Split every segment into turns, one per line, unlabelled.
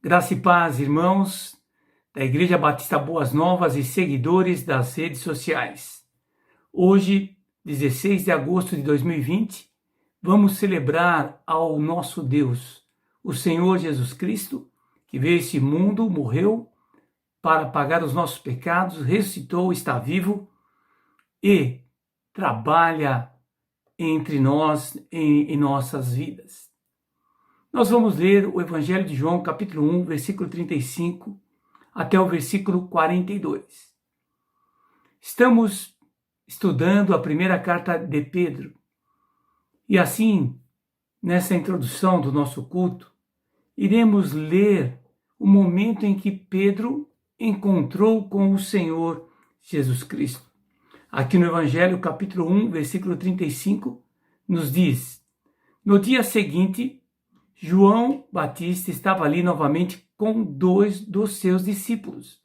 Graça e paz, irmãos da Igreja Batista Boas Novas e seguidores das redes sociais. Hoje, 16 de agosto de 2020, vamos celebrar ao nosso Deus, o Senhor Jesus Cristo, que veio a esse mundo, morreu para pagar os nossos pecados, ressuscitou, está vivo e trabalha entre nós, em nossas vidas. Nós vamos ler o Evangelho de João, capítulo 1, versículo 35, até o versículo 42. Estamos estudando a primeira carta de Pedro. E assim, nessa introdução do nosso culto, iremos ler o momento em que Pedro encontrou com o Senhor Jesus Cristo. Aqui no Evangelho, capítulo 1, versículo 35, nos diz: no dia seguinte, João Batista estava ali novamente com 2 dos seus discípulos.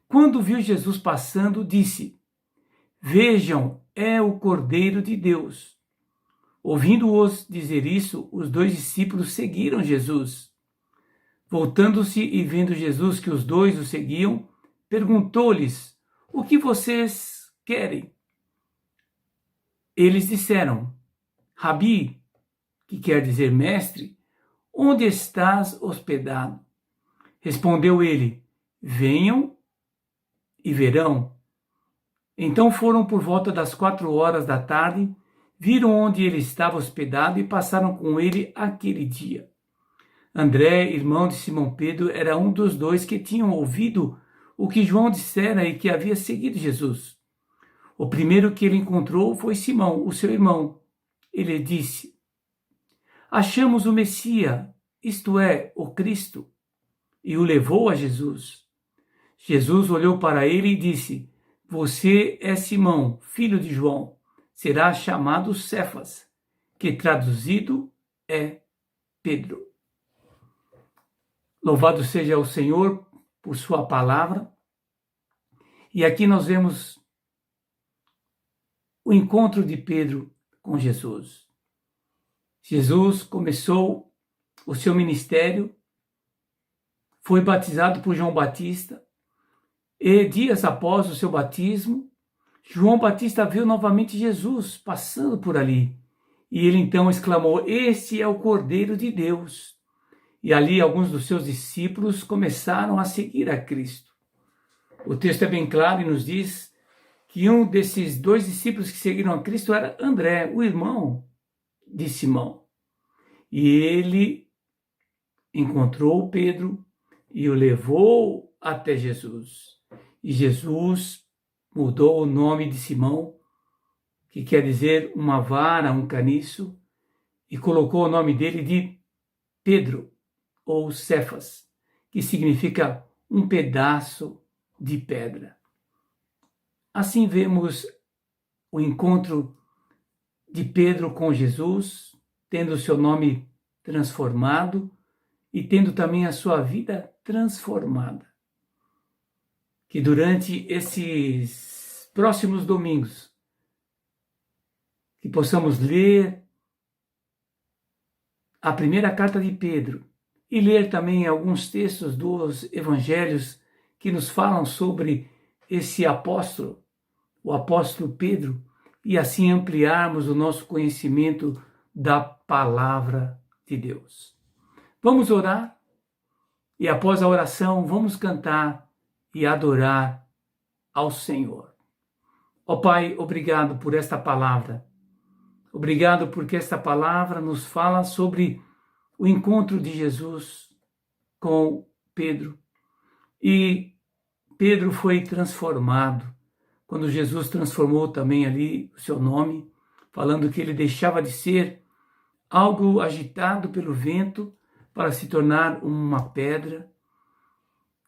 Quando viu Jesus passando, disse: vejam, é o Cordeiro de Deus. Ouvindo-os dizer isso, os 2 discípulos seguiram Jesus. Voltando-se e vendo Jesus que os 2 o seguiam, perguntou-lhes: o que vocês querem? Eles disseram: Rabi, que quer dizer mestre, onde estás hospedado? Respondeu ele: venham e verão. Então foram por volta das 4 horas da tarde, viram onde ele estava hospedado e passaram com ele aquele dia. André, irmão de Simão Pedro, era um dos 2 que tinham ouvido o que João dissera e que havia seguido Jesus. O primeiro que ele encontrou foi Simão, o seu irmão. Ele disse: achamos o Messias, isto é, o Cristo, e o levou a Jesus. Jesus olhou para ele e disse: você é Simão, filho de João, será chamado Cefas, que traduzido é Pedro. Louvado seja o Senhor por sua palavra. E aqui nós vemos o encontro de Pedro com Jesus. Jesus começou o seu ministério, foi batizado por João Batista, e dias após o seu batismo, João Batista viu novamente Jesus passando por ali. E ele então exclamou: este é o Cordeiro de Deus. E ali alguns dos seus discípulos começaram a seguir a Cristo. O texto é bem claro e nos diz que um desses 2 discípulos que seguiram a Cristo era André, o irmão de Simão. E ele encontrou Pedro e o levou até Jesus. E Jesus mudou o nome de Simão, que quer dizer uma vara, um caniço, e colocou o nome dele de Pedro, ou Cefas, que significa um pedaço de pedra. Assim vemos o encontro de Pedro com Jesus, tendo o seu nome transformado e tendo também a sua vida transformada. Que durante esses próximos domingos, que possamos ler a primeira carta de Pedro e ler também alguns textos dos evangelhos que nos falam sobre esse apóstolo, o apóstolo Pedro, e assim ampliarmos o nosso conhecimento da palavra de Deus. Vamos orar e após a oração vamos cantar e adorar ao Senhor. Ó Pai, obrigado por esta palavra. Obrigado porque esta palavra nos fala sobre o encontro de Jesus com Pedro. E Pedro foi transformado quando Jesus transformou também ali o seu nome, falando que ele deixava de ser algo agitado pelo vento para se tornar uma pedra.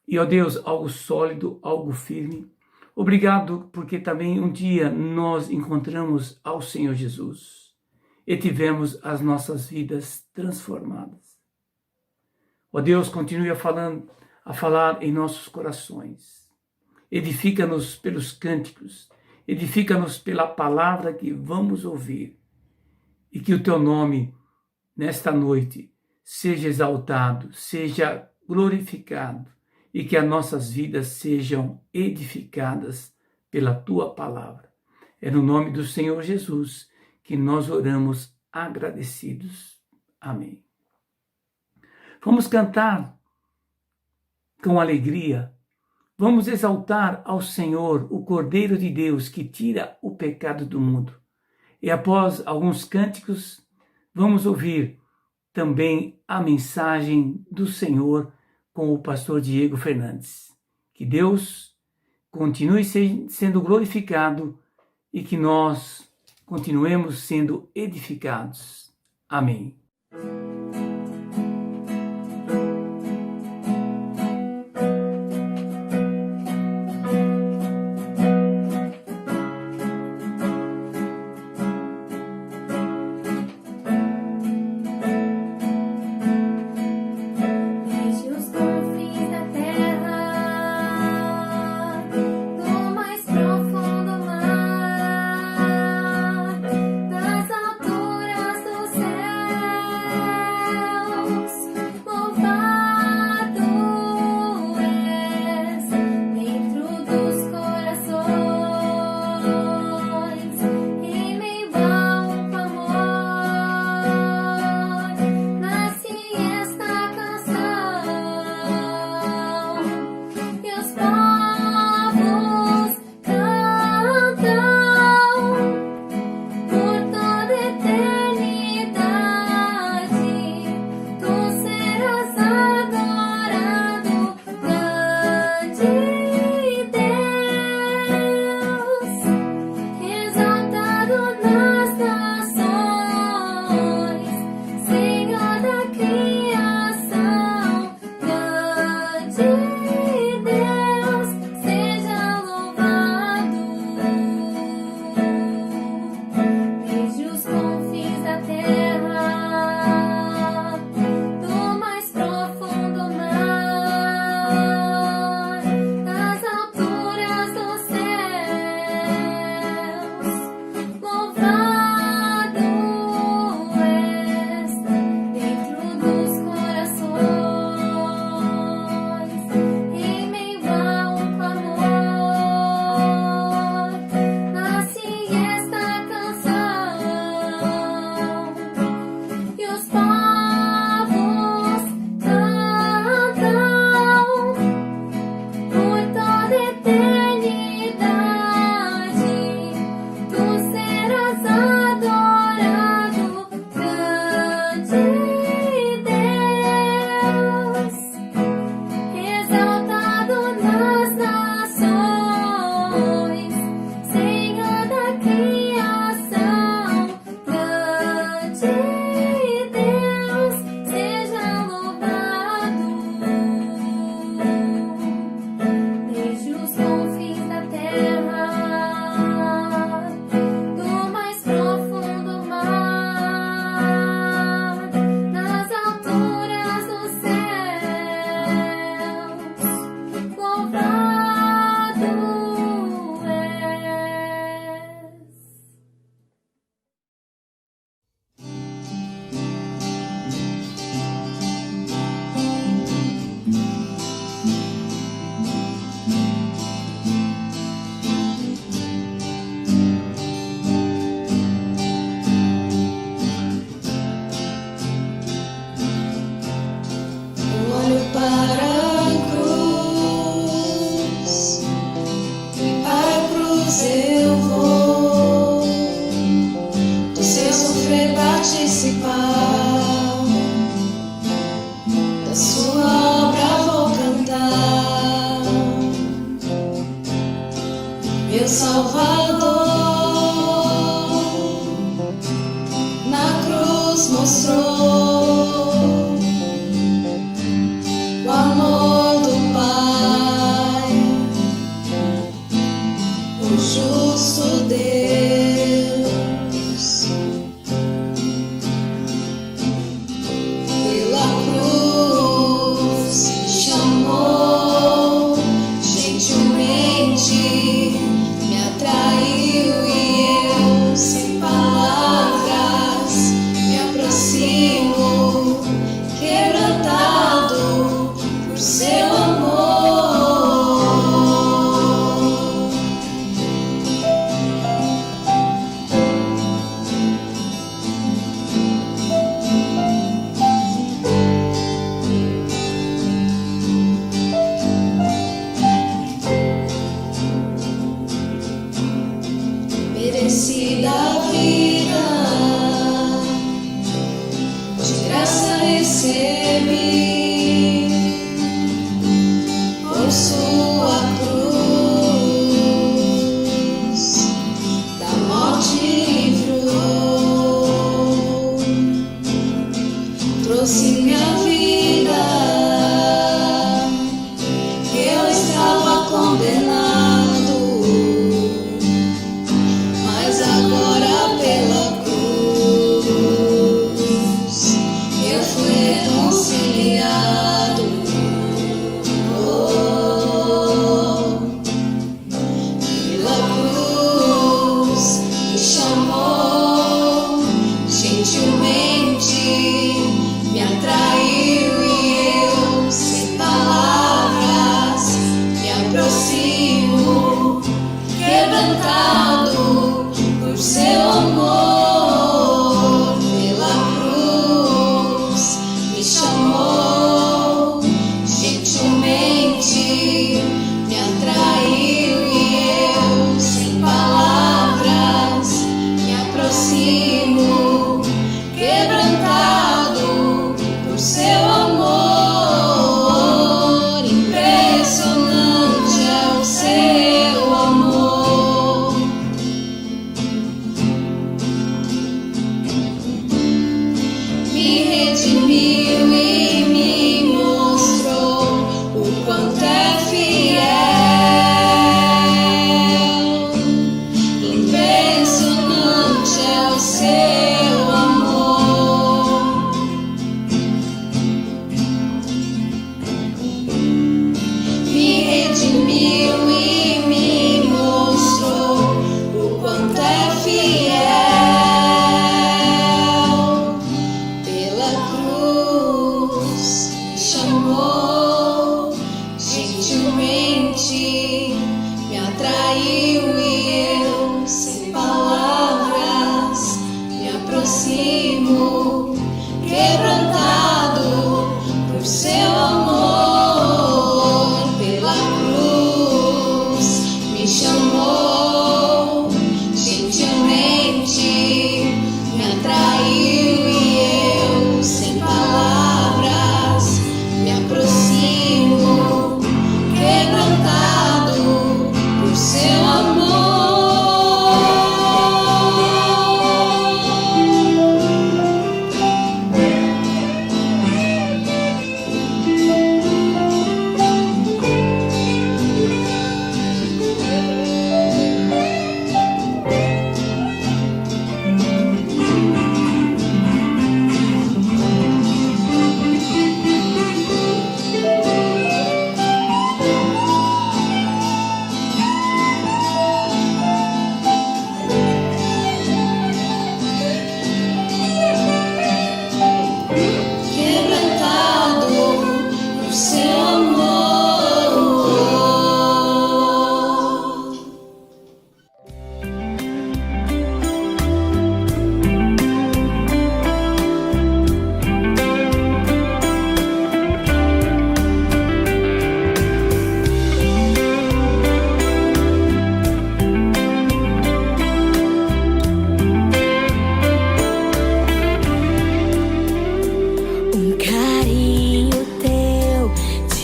E, ó Deus, algo sólido, algo firme. Obrigado porque também um dia nós encontramos ao Senhor Jesus e tivemos as nossas vidas transformadas. Ó Deus, continue a falar em nossos corações. Edifica-nos pelos cânticos, edifica-nos pela palavra que vamos ouvir. E que o teu nome, nesta noite, seja exaltado, seja glorificado e que as nossas vidas sejam edificadas pela tua palavra. É no nome do Senhor Jesus que nós oramos agradecidos. Amém. Vamos cantar com alegria. Vamos exaltar ao Senhor, o Cordeiro de Deus que tira o pecado do mundo. E após alguns cânticos, vamos ouvir também a mensagem do Senhor com o pastor Diego Fernandes. Que Deus continue sendo glorificado e que nós continuemos sendo edificados. Amém.
Das alturas do céu.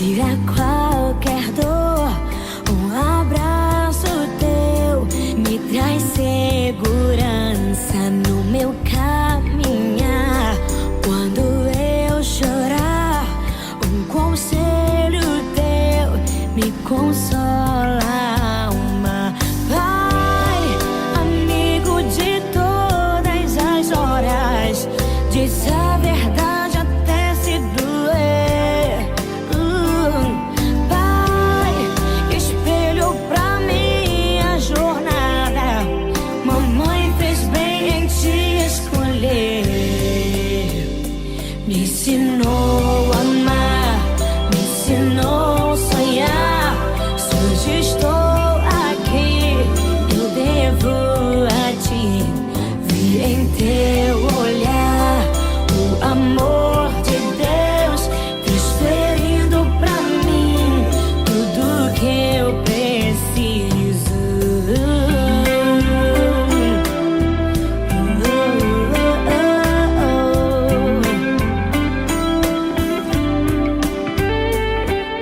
tira qualquer dor. Um abraço teu me traz segurança no meu caminhar. Quando eu chorar, um conselho teu me consola a alma. Pai, amigo de todas as horas, diz a verdade até se doer. Pai, espelho pra minha jornada. Mamãe fez bem em te escolher. Me ensinou a amar, me ensinou a sonhar. Se hoje estou aqui, eu devo a ti. Vi em teu olhar o amor de Deus, transferindo pra mim tudo que eu preciso.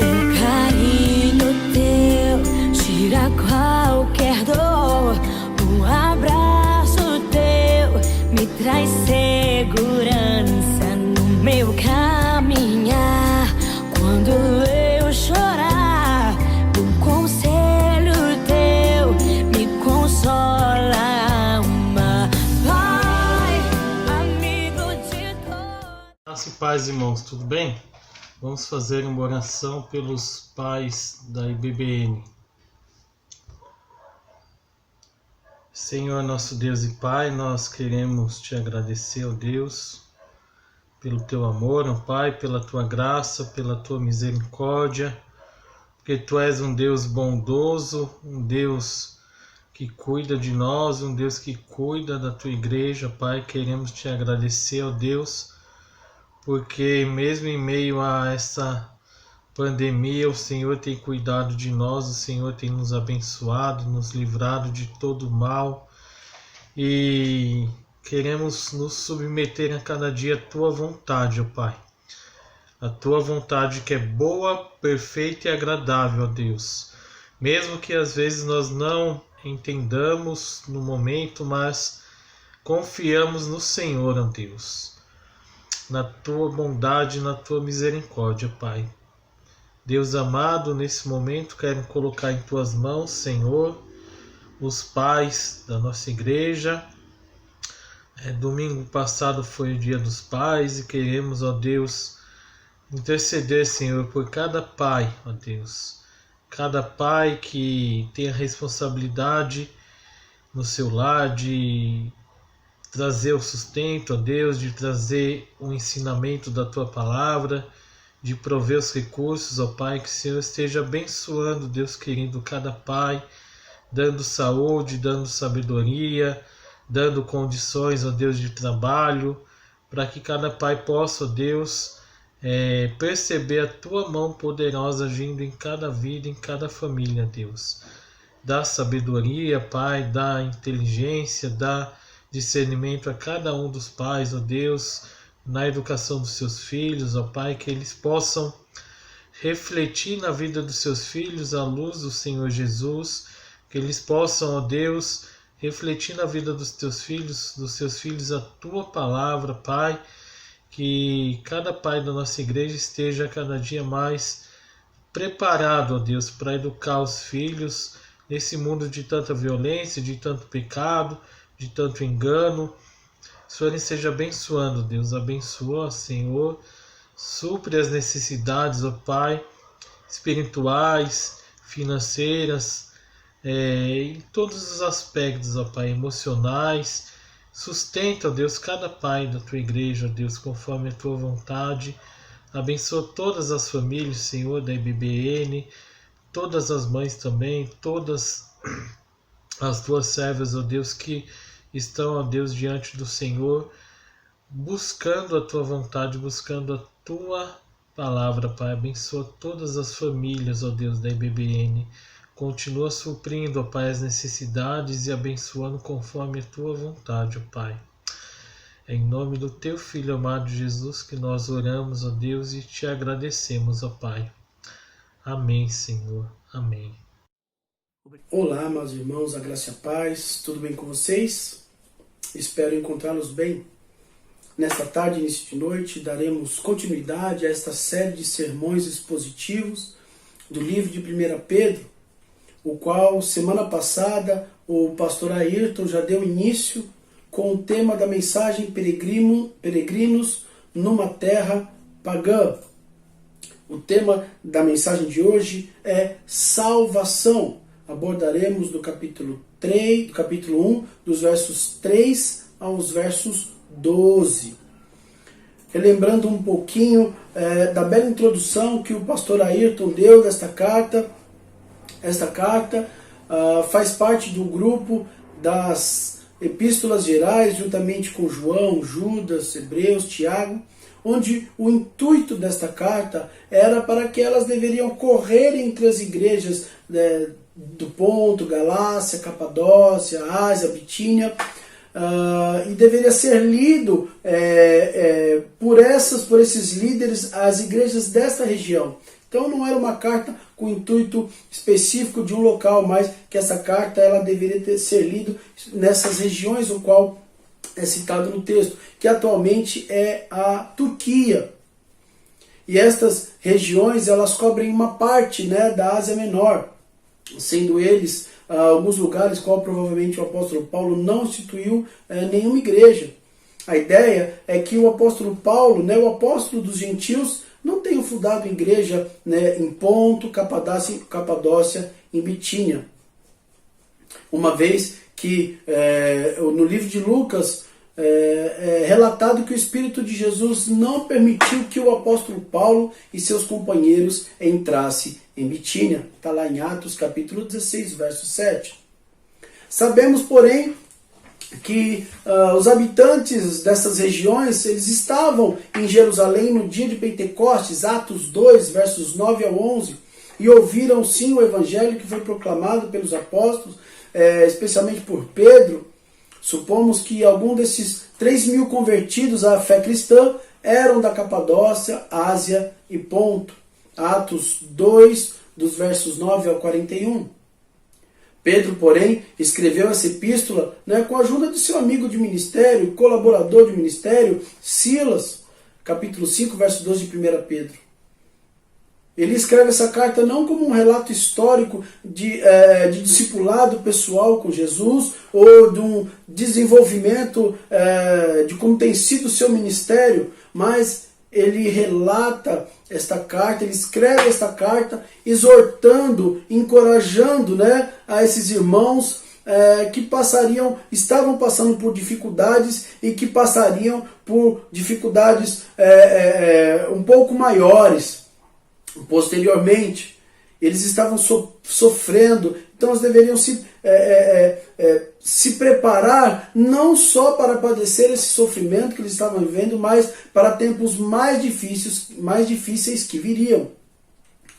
Um carinho teu tira qualquer dor. Um abraço teu me traz segurança no meu caminhar. Quando eu chorar, um conselho teu me consola a alma. Pai, amigo de todos.
Graça e paz, irmãos, tudo bem? Vamos fazer uma oração pelos pais da IBBN. Senhor, nosso Deus e Pai, nós queremos te agradecer, ó Deus, pelo teu amor, ó Pai, pela tua graça, pela tua misericórdia, porque tu és um Deus bondoso, um Deus que cuida de nós, um Deus que cuida da tua igreja, Pai. Queremos te agradecer, ó Deus, porque mesmo em meio a essa pandemia, o Senhor tem cuidado de nós, o Senhor tem nos abençoado, nos livrado de todo mal, e queremos nos submeter a cada dia à tua vontade, ó Pai. A tua vontade que é boa, perfeita e agradável, ó Deus. Mesmo que às vezes nós não entendamos no momento, mas confiamos no Senhor, ó Deus, na tua bondade, na tua misericórdia, Pai. Deus amado, nesse momento quero colocar em tuas mãos, Senhor, os pais da nossa igreja. Domingo passado foi o Dia dos Pais e queremos, ó Deus, interceder, Senhor, por cada pai, ó Deus. Cada pai que tem a responsabilidade no seu lar de trazer o sustento, ó Deus, de trazer o ensinamento da tua palavra, de prover os recursos, ó Pai. Que o Senhor esteja abençoando, Deus querido, cada pai, dando saúde, dando sabedoria, dando condições, ó Deus, de trabalho, para que cada pai possa, ó Deus, perceber a tua mão poderosa agindo em cada vida, em cada família, Deus. Dá sabedoria, Pai, dá inteligência, dá discernimento a cada um dos pais, ó Deus, na educação dos seus filhos, ó Pai, que eles possam refletir na vida dos seus filhos a luz do Senhor Jesus, que eles possam, ó Deus, refletir na vida dos seus filhos a tua palavra, Pai. Que cada pai da nossa igreja esteja cada dia mais preparado, ó Deus, para educar os filhos nesse mundo de tanta violência, de tanto pecado, de tanto engano. O Senhor esteja abençoando, Deus. Abençoa, Senhor. Supre as necessidades, ó Pai, espirituais, financeiras, em todos os aspectos, ó Pai, emocionais. Sustenta, ó Deus, cada pai da tua igreja, ó Deus, conforme a tua vontade. Abençoa todas as famílias, Senhor, da IBBN, todas as mães também, todas as tuas servas, ó Deus, que estão, ó Deus, diante do Senhor, buscando a tua vontade, buscando a tua palavra, Pai. Abençoa todas as famílias, ó Deus, da IBBN. Continua suprindo, ó Pai, as necessidades e abençoando conforme a tua vontade, ó Pai. É em nome do teu Filho amado Jesus que nós oramos, ó Deus, e te agradecemos, ó Pai. Amém, Senhor. Amém.
Olá, meus irmãos, a graça e a paz, tudo bem com vocês? Espero encontrá-los bem. Nesta tarde, início de noite, daremos continuidade a esta série de sermões expositivos do livro de 1 Pedro, o qual, semana passada, o pastor Ayrton já deu início com o tema da mensagem Peregrinos numa Terra Pagã. O tema da mensagem de hoje é salvação. Abordaremos do capítulo 1, dos versos 3 aos versos 12. Relembrando um pouquinho da bela introdução que o pastor Ayrton deu desta carta. Esta carta faz parte do grupo das Epístolas Gerais, juntamente com João, Judas, Hebreus, Tiago, onde o intuito desta carta era para que elas deveriam correr entre as igrejas do Ponto, Galácia, Capadócia, Ásia, Bitínia, e deveria ser lido por esses líderes, as igrejas desta região. Então não era uma carta com intuito específico de um local, mas que essa carta ela deveria ser lida nessas regiões, o qual é citado no texto, que atualmente é a Turquia. E estas regiões elas cobrem uma parte da Ásia Menor, sendo eles alguns lugares qual provavelmente o apóstolo Paulo não instituiu nenhuma igreja. A ideia é que o apóstolo Paulo, o apóstolo dos gentios, não tenha fundado igreja em Ponto, Capadócia, em Bitínia. Uma vez que no livro de Lucas é relatado que o Espírito de Jesus não permitiu que o apóstolo Paulo e seus companheiros entrassem em Bitínia. Está lá em Atos capítulo 16, verso 7. Sabemos, porém, que os habitantes dessas regiões eles estavam em Jerusalém no dia de Pentecostes, Atos 2, versos 9 ao 11, e ouviram sim o evangelho que foi proclamado pelos apóstolos, especialmente por Pedro. Supomos que algum desses 3.000 convertidos à fé cristã eram da Capadócia, Ásia e Ponto. Atos 2, dos versos 9 ao 41. Pedro, porém, escreveu essa epístola com a ajuda de seu amigo de ministério, colaborador de ministério, Silas, capítulo 5, verso 12 de 1 Pedro. Ele escreve essa carta não como um relato histórico de discipulado pessoal com Jesus ou de um desenvolvimento de como tem sido o seu ministério, mas ele relata esta carta, ele escreve esta carta exortando, encorajando a esses irmãos que estavam passando por dificuldades e que passariam por dificuldades um pouco maiores posteriormente. Eles estavam sofrendo, então eles deveriam se preparar não só para padecer esse sofrimento que eles estavam vivendo, mas para tempos mais difíceis que viriam,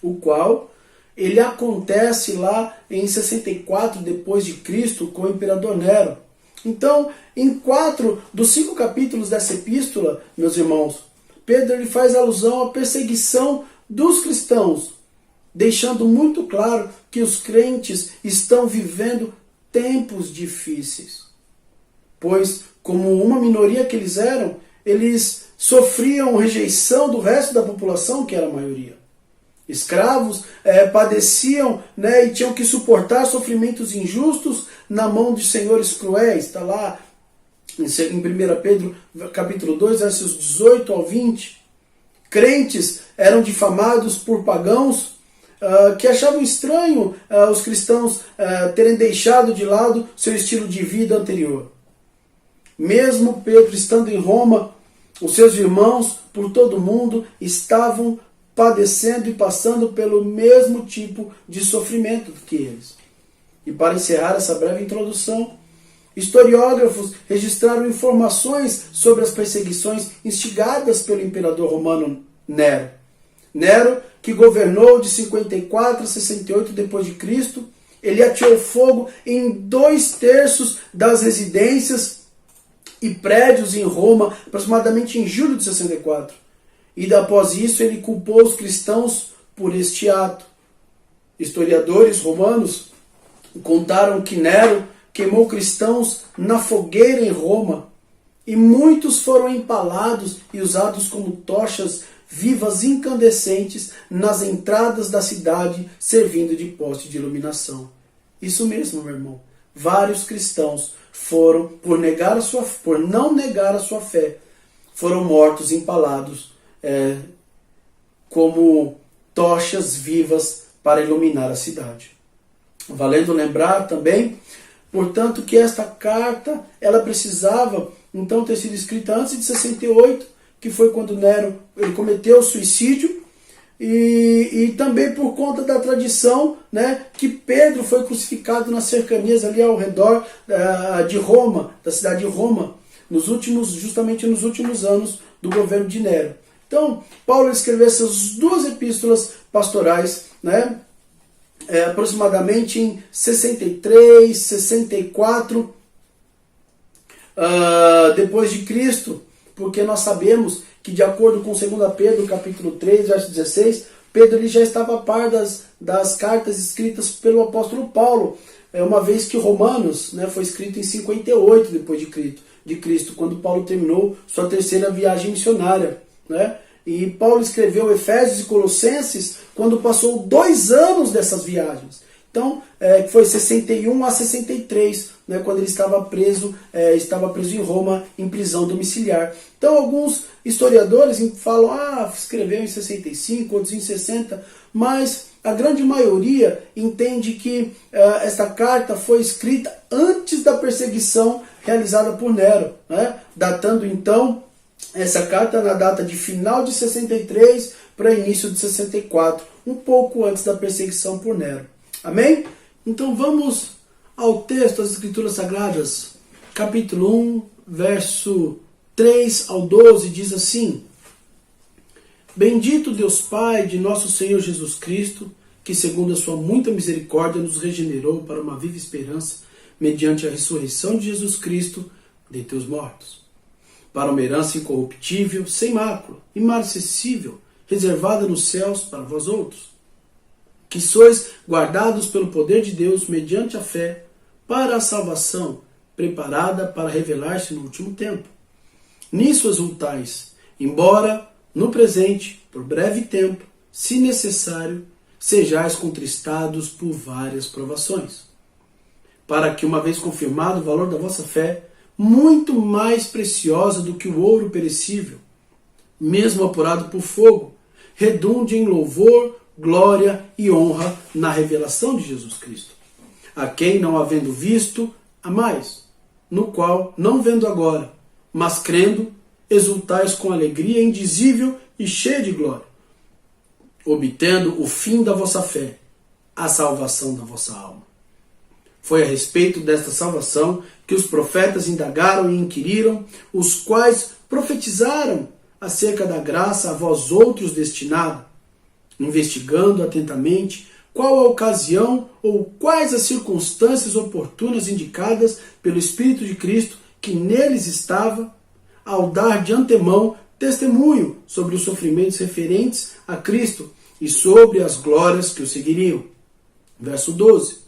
o qual ele acontece lá em 64 depois de Cristo com o imperador Nero. Então, em 4 dos 5 capítulos dessa epístola, meus irmãos, Pedro ele faz alusão à perseguição dos cristãos, deixando muito claro que os crentes estão vivendo tempos difíceis. Pois, como uma minoria que eles eram, eles sofriam rejeição do resto da população, que era a maioria. Escravos padeciam e tinham que suportar sofrimentos injustos na mão de senhores cruéis. Está lá em 1 Pedro capítulo 2, versos 18 ao 20. Crentes eram difamados por pagãos que achavam estranho os cristãos terem deixado de lado seu estilo de vida anterior. Mesmo Pedro estando em Roma, os seus irmãos por todo o mundo estavam padecendo e passando pelo mesmo tipo de sofrimento que eles. E para encerrar essa breve introdução, historiógrafos registraram informações sobre as perseguições instigadas pelo imperador romano Nero. Nero, que governou de 54 a 68 d.C., ele ateou fogo em 2/3 das residências e prédios em Roma, aproximadamente em julho de 64. E após isso ele culpou os cristãos por este ato, historiadores romanos contaram que Nero queimou cristãos na fogueira em Roma e muitos foram empalados e usados como tochas vivas incandescentes nas entradas da cidade, servindo de poste de iluminação. Isso mesmo, meu irmão. Vários cristãos foram, por não negar a sua fé, foram mortos, empalados, como tochas vivas para iluminar a cidade. Valendo lembrar também, portanto, que esta carta ela precisava então ter sido escrita antes de 68, que foi quando Nero ele cometeu o suicídio, e também por conta da tradição, né, que Pedro foi crucificado nas cercanias ali ao redor de Roma, da cidade de Roma, justamente nos últimos anos do governo de Nero. Então, Paulo escreveu essas duas epístolas pastorais, né, aproximadamente em 63, 64 depois de Cristo, porque nós sabemos que, de acordo com 2 Pedro, capítulo 3, verso 16, Pedro ele já estava a par das cartas escritas pelo apóstolo Paulo, uma vez que Romanos, né, foi escrito em 58 depois de Cristo, quando Paulo terminou sua terceira viagem missionária, né? E Paulo escreveu Efésios e Colossenses quando passou 2 anos dessas viagens. Então, foi 61 a 63, né, quando ele estava preso em Roma, em prisão domiciliar. Então, alguns historiadores falam, escreveu em 65, outros em 60, mas a grande maioria entende que esta carta foi escrita antes da perseguição realizada por Nero, né, datando então essa carta na data de final de 63 para início de 64, um pouco antes da perseguição por Nero. Amém? Então vamos ao texto das Escrituras Sagradas, capítulo 1, verso 3 ao 12, diz assim: Bendito Deus Pai de nosso Senhor Jesus Cristo, que segundo a sua muita misericórdia nos regenerou para uma viva esperança, mediante a ressurreição de Jesus Cristo dentre os mortos, para uma herança incorruptível, sem mácula, imarcessível, reservada nos céus para vós outros, que sois guardados pelo poder de Deus mediante a fé, para a salvação, preparada para revelar-se no último tempo. Nisso exultais, embora, no presente, por breve tempo, se necessário, sejais contristados por várias provações, para que, uma vez confirmado o valor da vossa fé, muito mais preciosa do que o ouro perecível, mesmo apurado por fogo, redunde em louvor, glória e honra na revelação de Jesus Cristo, a quem, não havendo visto, amais, no qual, não vendo agora, mas crendo, exultais com alegria indizível e cheia de glória, obtendo o fim da vossa fé, a salvação da vossa alma. Foi a respeito desta salvação que os profetas indagaram e inquiriram, os quais profetizaram acerca da graça a vós outros destinada, investigando atentamente qual a ocasião ou quais as circunstâncias oportunas indicadas pelo Espírito de Cristo que neles estava, ao dar de antemão testemunho sobre os sofrimentos referentes a Cristo e sobre as glórias que o seguiriam. Verso 12.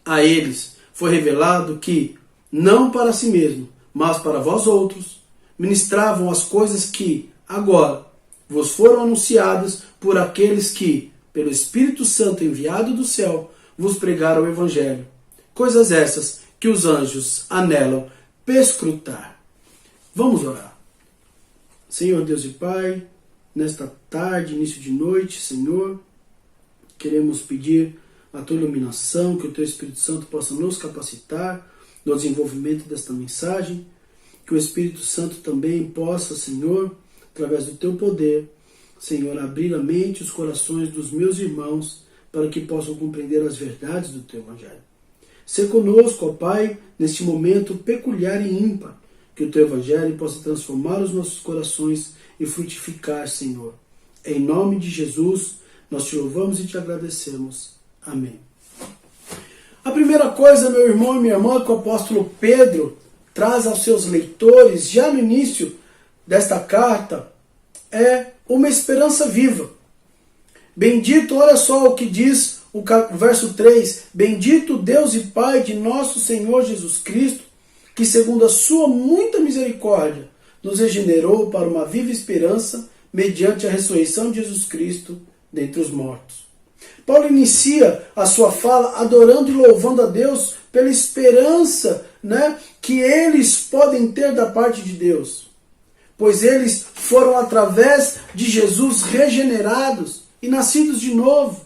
A eles foi revelado que, não para si mesmo, mas para vós outros, ministravam as coisas que, agora, vos foram anunciadas por aqueles que, pelo Espírito Santo enviado do céu, vos pregaram o Evangelho. Coisas essas que os anjos anelam perscrutar. Vamos orar. Senhor Deus e Pai, nesta tarde, início de noite, Senhor, queremos pedir a Tua iluminação, que o Teu Espírito Santo possa nos capacitar no desenvolvimento desta mensagem, que o Espírito Santo também possa, Senhor, através do Teu poder, Senhor, abrir a mente e os corações dos meus irmãos para que possam compreender as verdades do Teu Evangelho. Sê conosco, ó Pai, neste momento peculiar e ímpar, que o Teu Evangelho possa transformar os nossos corações e frutificar, Senhor. Em nome de Jesus, nós Te louvamos e Te agradecemos. Amém. A primeira coisa, meu irmão e minha irmã, que o apóstolo Pedro traz aos seus leitores, já no início desta carta, é uma esperança viva. Bendito, olha só o que diz o verso 3, bendito Deus e Pai de nosso Senhor Jesus Cristo, que segundo a sua muita misericórdia, nos regenerou para uma viva esperança, mediante a ressurreição de Jesus Cristo dentre os mortos. Paulo inicia a sua fala adorando e louvando a Deus pela esperança, que eles podem ter da parte de Deus. Pois eles foram através de Jesus regenerados e nascidos de novo.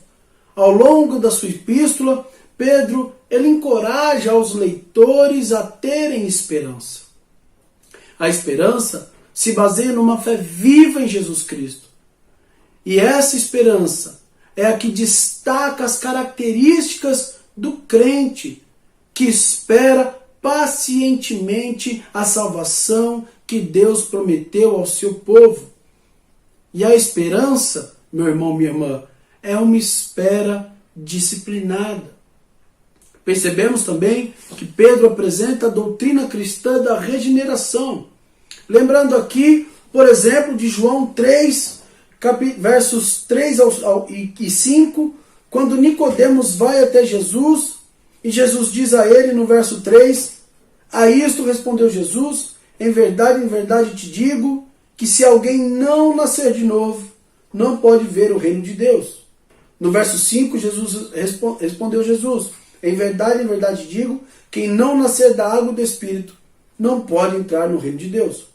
Ao longo da sua epístola, Pedro ele encoraja os leitores a terem esperança. A esperança se baseia numa fé viva em Jesus Cristo. E essa esperança é a que destaca as características do crente, que espera pacientemente a salvação que Deus prometeu ao seu povo. E a esperança, meu irmão, minha irmã, é uma espera disciplinada. Percebemos também que Pedro apresenta a doutrina cristã da regeneração. Lembrando aqui, por exemplo, de João 3, versos 3 e 5, quando Nicodemos vai até Jesus, e Jesus diz a ele no verso 3, a isto respondeu Jesus, em verdade te digo, que se alguém não nascer de novo, não pode ver o reino de Deus. No verso 5, respondeu Jesus, em verdade digo, quem não nascer da água e do Espírito, não pode entrar no reino de Deus.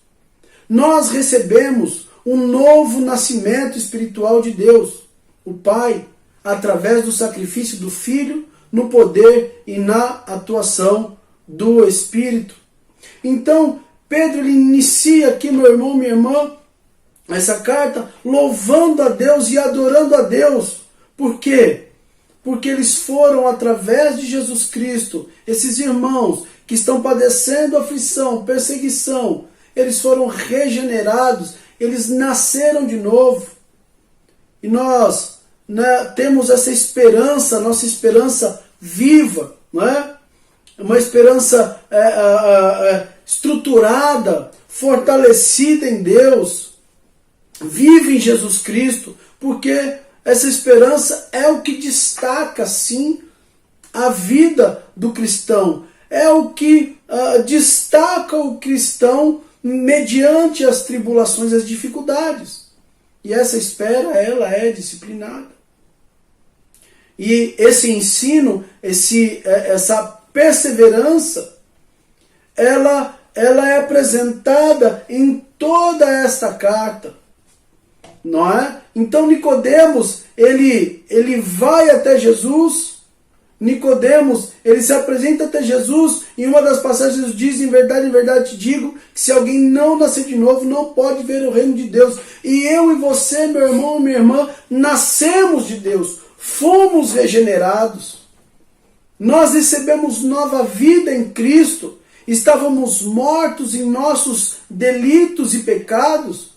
Nós recebemos um novo nascimento espiritual de Deus, o Pai, através do sacrifício do Filho, no poder e na atuação do Espírito. Então, Pedro ele inicia aqui, meu irmão, minha irmã, essa carta louvando a Deus e adorando a Deus. Por quê? Porque eles foram, através de Jesus Cristo, esses irmãos que estão padecendo aflição, perseguição, eles foram regenerados, eles nasceram de novo. E nós temos essa esperança, nossa esperança viva, não é? Uma esperança estruturada, fortalecida em Deus, vive em Jesus Cristo, porque essa esperança é o que destaca, sim, a vida do cristão. É o que destaca o cristão mediante as tribulações e as dificuldades. E essa espera, ela é disciplinada. E esse ensino, essa perseverança, ela é apresentada em toda esta carta. Não é? Então Nicodemos, ele vai até Jesus. Nicodemos, ele se apresenta até Jesus. Em uma das passagens diz, em verdade te digo, que se alguém não nascer de novo, não pode ver o reino de Deus. E eu e você, meu irmão, minha irmã, nascemos de Deus. Fomos regenerados. Nós recebemos nova vida em Cristo. Estávamos mortos em nossos delitos e pecados.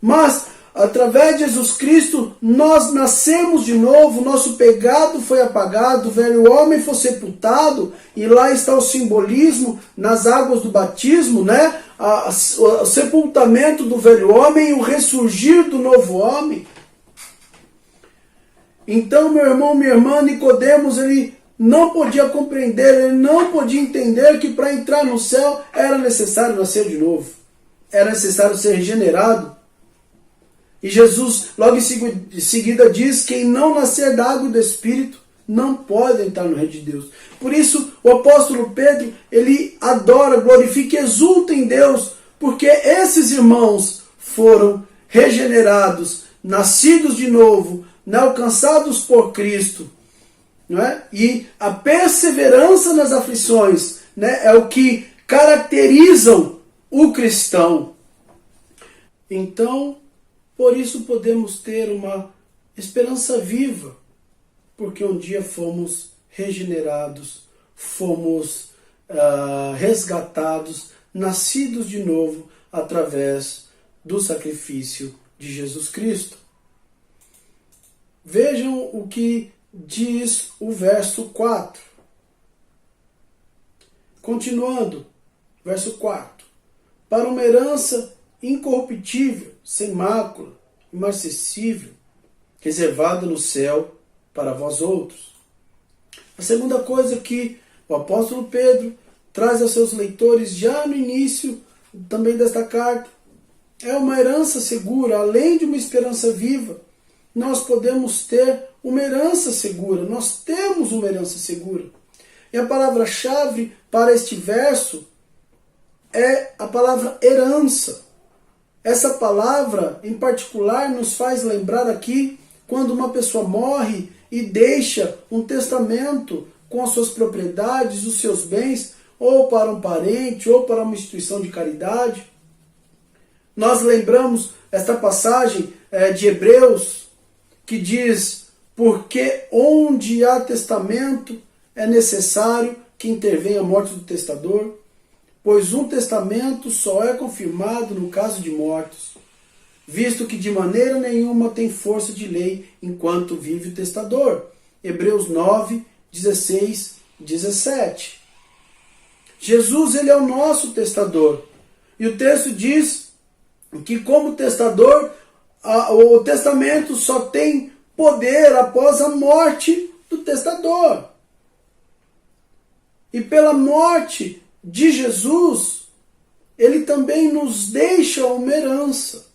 Mas através de Jesus Cristo, nós nascemos de novo, nosso pecado foi apagado, o velho homem foi sepultado, e lá está o simbolismo nas águas do batismo, o sepultamento do velho homem e o ressurgir do novo homem. Então, meu irmão, minha irmã, Nicodemos, ele não podia compreender, ele não podia entender que para entrar no céu era necessário nascer de novo, era necessário ser regenerado. E Jesus, logo em seguida, diz: quem não nascer da água e do Espírito não pode entrar no reino de Deus. Por isso, o apóstolo Pedro, ele adora, glorifica e exulta em Deus, porque esses irmãos foram regenerados, nascidos de novo, alcançados por Cristo. Não é? E a perseverança nas aflições, é o que caracterizam o cristão. Então, por isso podemos ter uma esperança viva, porque um dia fomos regenerados, fomos resgatados, nascidos de novo através do sacrifício de Jesus Cristo. Vejam o que diz o verso 4. Continuando, verso 4. Para uma herança incorruptível, sem mácula, imarcessível, reservada no céu para vós outros, A segunda coisa que o apóstolo Pedro traz aos seus leitores já no início também desta carta é uma herança segura. Além de uma esperança viva, nós podemos ter uma herança segura. Nós temos uma herança segura. E a palavra-chave para este verso é a palavra herança. Essa palavra, em particular, nos faz lembrar aqui quando uma pessoa morre e deixa um testamento com as suas propriedades, os seus bens, ou para um parente, ou para uma instituição de caridade. Nós lembramos esta passagem de Hebreus, que diz: porque onde há testamento é necessário que intervenha a morte do testador, pois um testamento só é confirmado no caso de mortos, visto que de maneira nenhuma tem força de lei enquanto vive o testador. Hebreus 9, 16, 17. Jesus, ele é o nosso testador. E o texto diz que como testador, o testamento só tem poder após a morte do testador. E pela morte de Jesus, ele também nos deixa uma herança.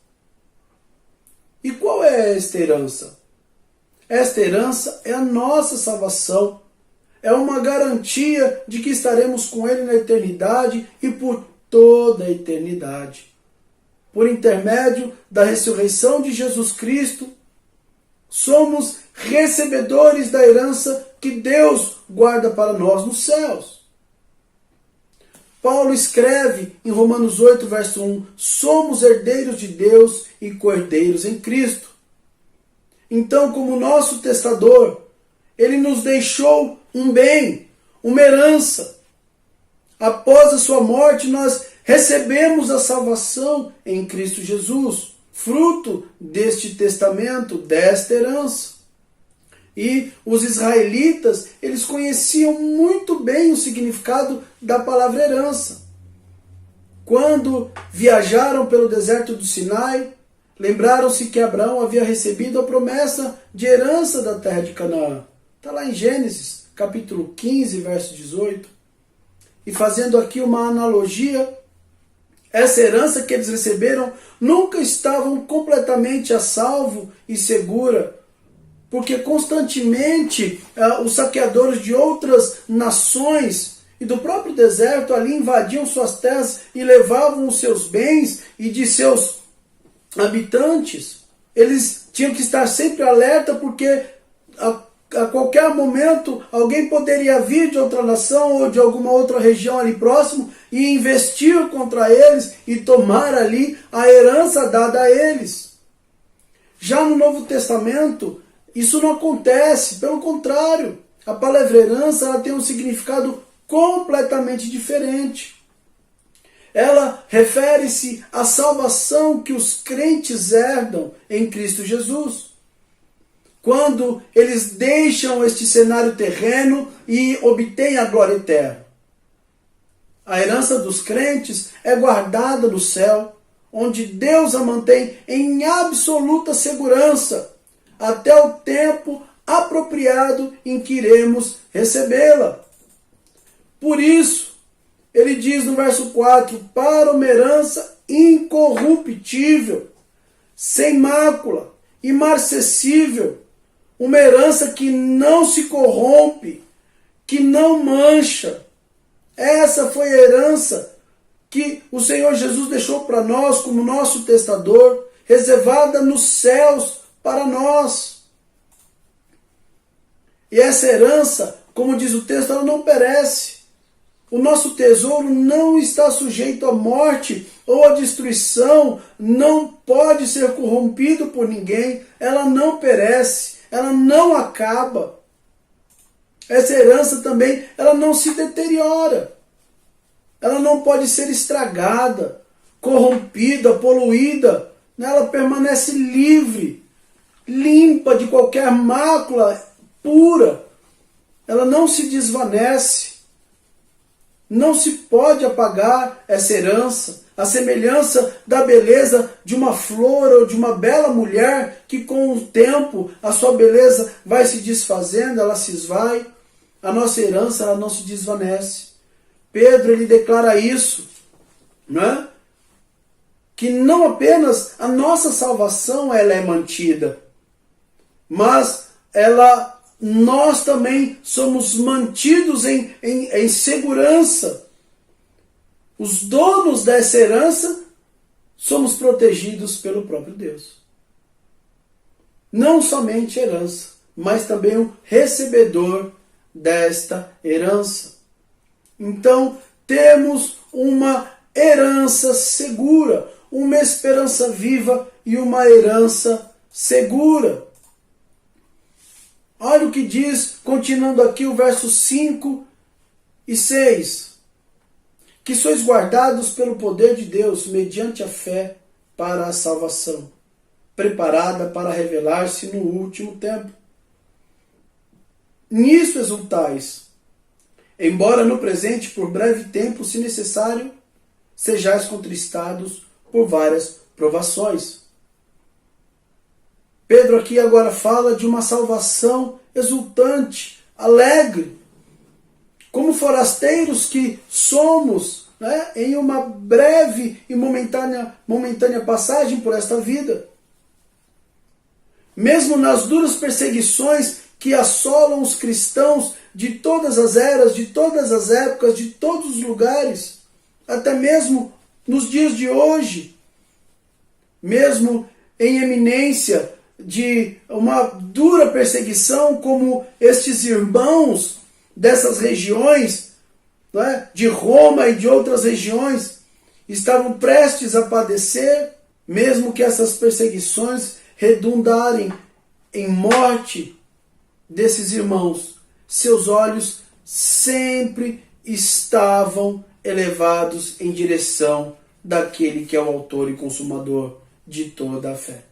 E qual é esta herança? Esta herança é a nossa salvação. É uma garantia de que estaremos com ele na eternidade e por toda a eternidade. Por intermédio da ressurreição de Jesus Cristo, somos recebedores da herança que Deus guarda para nós nos céus. Paulo escreve em Romanos 8, verso 1, somos herdeiros de Deus e co-herdeiros em Cristo. Então, como nosso testador, ele nos deixou um bem, uma herança. Após a sua morte, nós recebemos a salvação em Cristo Jesus, fruto deste testamento, desta herança. E os israelitas, eles conheciam muito bem o significado da palavra herança. Quando viajaram pelo deserto do Sinai, lembraram-se que Abraão havia recebido a promessa de herança da terra de Canaã. Está lá em Gênesis, capítulo 15, verso 18. E fazendo aqui uma analogia, essa herança que eles receberam nunca estavam completamente a salvo e segura, porque constantemente os saqueadores de outras nações e do próprio deserto ali invadiam suas terras e levavam os seus bens e de seus habitantes. Eles tinham que estar sempre alerta, porque a qualquer momento alguém poderia vir de outra nação ou de alguma outra região ali próximo e investir contra eles e tomar ali a herança dada a eles. Já no Novo Testamento, isso não acontece. Pelo contrário, a palavra herança ela tem um significado completamente diferente. Ela refere-se à salvação que os crentes herdam em Cristo Jesus, quando eles deixam este cenário terreno e obtêm a glória eterna. A herança dos crentes é guardada no céu, onde Deus a mantém em absoluta segurança, até o tempo apropriado em que iremos recebê-la. Por isso, ele diz no verso 4, para uma herança incorruptível, sem mácula, imarcessível, uma herança que não se corrompe, que não mancha. Essa foi a herança que o Senhor Jesus deixou para nós como nosso testador, reservada nos céus para nós. E essa herança, como diz o texto, ela não perece. O nosso tesouro não está sujeito à morte ou à destruição, não pode ser corrompido por ninguém, ela não perece, ela não acaba. Essa herança também, ela não se deteriora, ela não pode ser estragada, corrompida, poluída, ela permanece livre, limpa de qualquer mácula, pura, ela não se desvanece. Não se pode apagar essa herança, a semelhança da beleza de uma flor ou de uma bela mulher que com o tempo a sua beleza vai se desfazendo, ela se esvai. a nossa herança ela não se desvanece. Pedro ele declara isso, né? Que não apenas a nossa salvação ela é mantida, mas nós também somos mantidos em segurança. Os donos dessa herança somos protegidos pelo próprio Deus. Não somente herança, mas também o recebedor desta herança. Então, temos uma herança segura, uma esperança viva e uma herança segura. Olha o que diz, continuando aqui o verso 5 e 6. Que sois guardados pelo poder de Deus, mediante a fé para a salvação, preparada para revelar-se no último tempo. Nisso exultais, embora no presente, por breve tempo, se necessário, sejais contristados por várias provações. Pedro aqui agora fala de uma salvação exultante, alegre, como forasteiros que somos, né, em uma breve e momentânea passagem por esta vida. Mesmo nas duras perseguições que assolam os cristãos de todas as eras, de todas as épocas, de todos os lugares, até mesmo nos dias de hoje, mesmo em eminência de uma dura perseguição, como estes irmãos dessas regiões, né, de Roma e de outras regiões, estavam prestes a padecer, mesmo que essas perseguições redundarem em morte desses irmãos, seus olhos sempre estavam elevados em direção daquele que é o autor e consumador de toda a fé.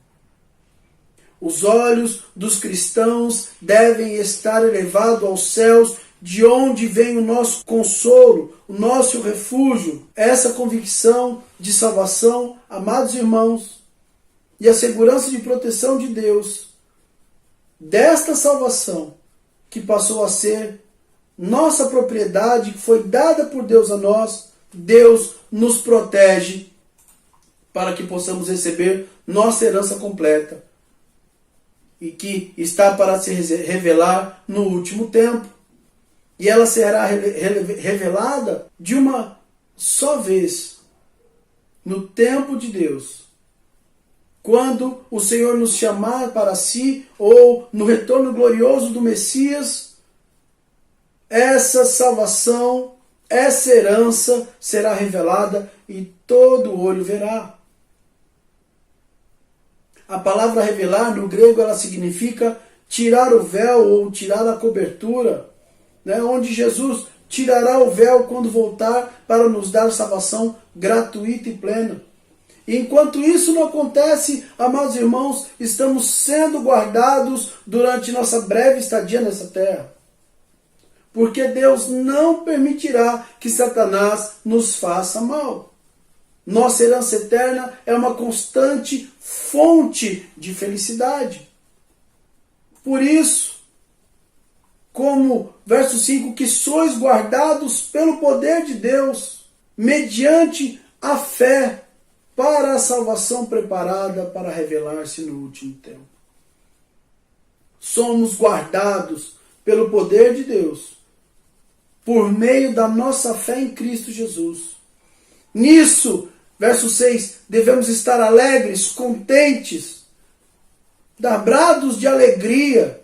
Os olhos dos cristãos devem estar elevados aos céus, de onde vem o nosso consolo, o nosso refúgio. Essa convicção de salvação, amados irmãos, e a segurança de proteção de Deus, desta salvação que passou a ser nossa propriedade, que foi dada por Deus a nós, Deus nos protege para que possamos receber nossa herança completa e que está para se revelar no último tempo. E ela será revelada de uma só vez, no tempo de Deus, quando o Senhor nos chamar para si, ou no retorno glorioso do Messias. Essa salvação, essa herança será revelada e todo olho verá. A palavra revelar no grego ela significa tirar o véu ou tirar a cobertura, né, onde Jesus tirará o véu quando voltar para nos dar salvação gratuita e plena. E enquanto isso não acontece, amados irmãos, estamos sendo guardados durante nossa breve estadia nessa terra. Porque Deus não permitirá que Satanás nos faça mal. Nossa herança eterna é uma constante fonte de felicidade. Por isso, como verso 5, que sois guardados pelo poder de Deus, mediante a fé, para a salvação preparada para revelar-se no último tempo. Somos guardados pelo poder de Deus, por meio da nossa fé em Cristo Jesus. Nisso, verso 6, devemos estar alegres, contentes, dar brados de alegria,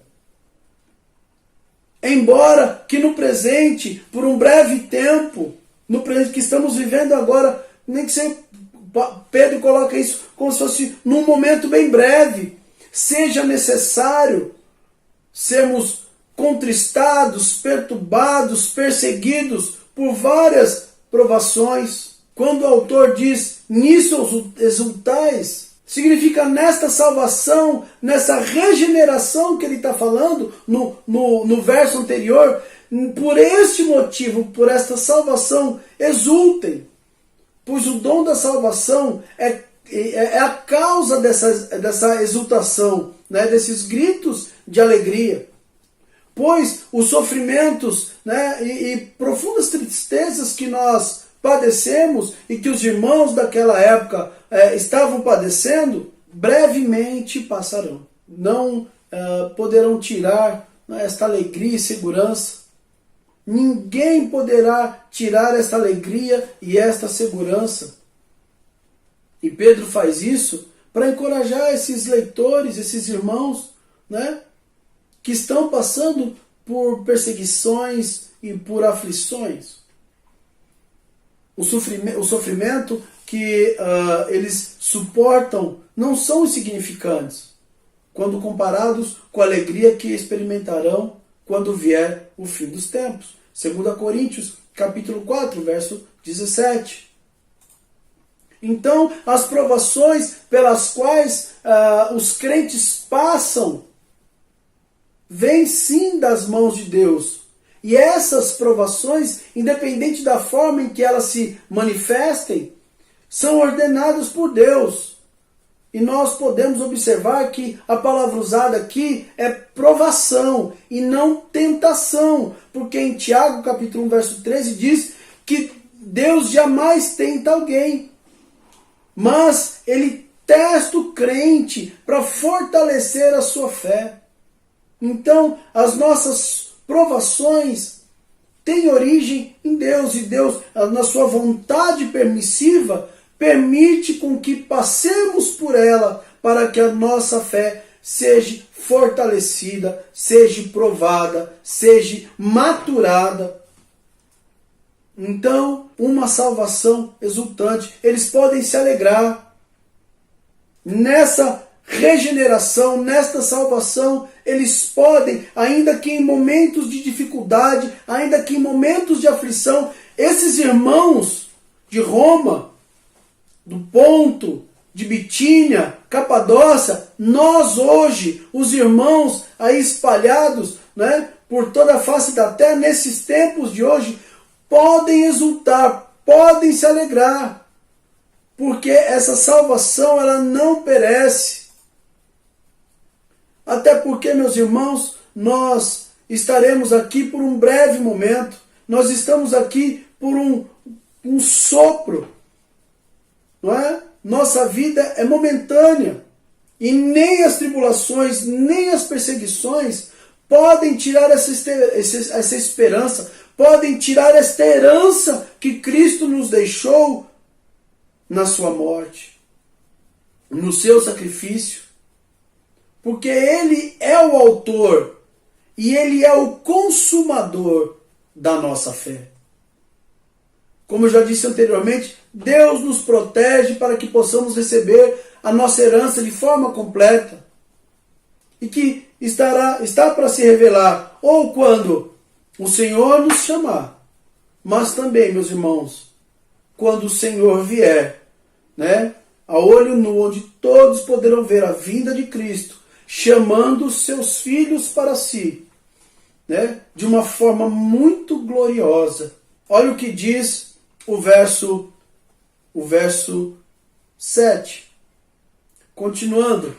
embora que no presente, por um breve tempo, no presente que estamos vivendo agora, nem que seja, Pedro coloca isso como se fosse num momento bem breve, seja necessário sermos contristados, perturbados, perseguidos por várias provações. Quando o autor diz, nisso exultais, significa nesta salvação, nessa regeneração que ele está falando no verso anterior. Por este motivo, por esta salvação, exultem, pois o dom da salvação é a causa dessa exultação, né, desses gritos de alegria. pois os sofrimentos, né, e profundas tristezas que nós padecemos e que os irmãos daquela época estavam padecendo, brevemente passarão. Não poderão tirar, né, esta alegria e segurança. Ninguém poderá tirar esta alegria e esta segurança. E Pedro faz isso para encorajar esses leitores, esses irmãos, né, que estão passando por perseguições e por aflições. O sofrimento que eles suportam não são insignificantes quando comparados com a alegria que experimentarão quando vier o fim dos tempos. 2 Coríntios, capítulo 4, verso 17. Então, as provações pelas quais os crentes passam vêm sim das mãos de Deus. E essas provações, independente da forma em que elas se manifestem, são ordenadas por Deus. E nós podemos observar que a palavra usada aqui é provação e não tentação. Porque em Tiago, capítulo 1, verso 13, diz que Deus jamais tenta alguém. Mas Ele testa o crente para fortalecer a sua fé. Então, as nossas provações têm origem em Deus. E Deus, na sua vontade permissiva, permite com que passemos por ela para que a nossa fé seja fortalecida, seja provada, seja maturada. Então, uma salvação exultante. Eles podem se alegrar nessa regeneração, nesta salvação. Eles podem, ainda que em momentos de dificuldade, ainda que em momentos de aflição, esses irmãos de Roma, do Ponto, de Bitínia, Capadócia, nós hoje, os irmãos aí espalhados, né, por toda a face da terra, nesses tempos de hoje, podem exultar, podem se alegrar, porque essa salvação ela não perece. Até porque, meus irmãos, nós estaremos aqui por um breve momento, nós estamos aqui por um sopro, não é? Nossa vida é momentânea e nem as tribulações, nem as perseguições podem tirar essa esperança, podem tirar esta herança que Cristo nos deixou na sua morte, no seu sacrifício. Porque Ele é o autor e Ele é o consumador da nossa fé. Como eu já disse anteriormente, Deus nos protege para que possamos receber a nossa herança de forma completa. E que está para se revelar ou quando o Senhor nos chamar, mas também, meus irmãos, quando o Senhor vier, né, a olho nu, onde todos poderão ver a vinda de Cristo, chamando os seus filhos para si, né, de uma forma muito gloriosa. Olha o que diz o verso 7. Continuando.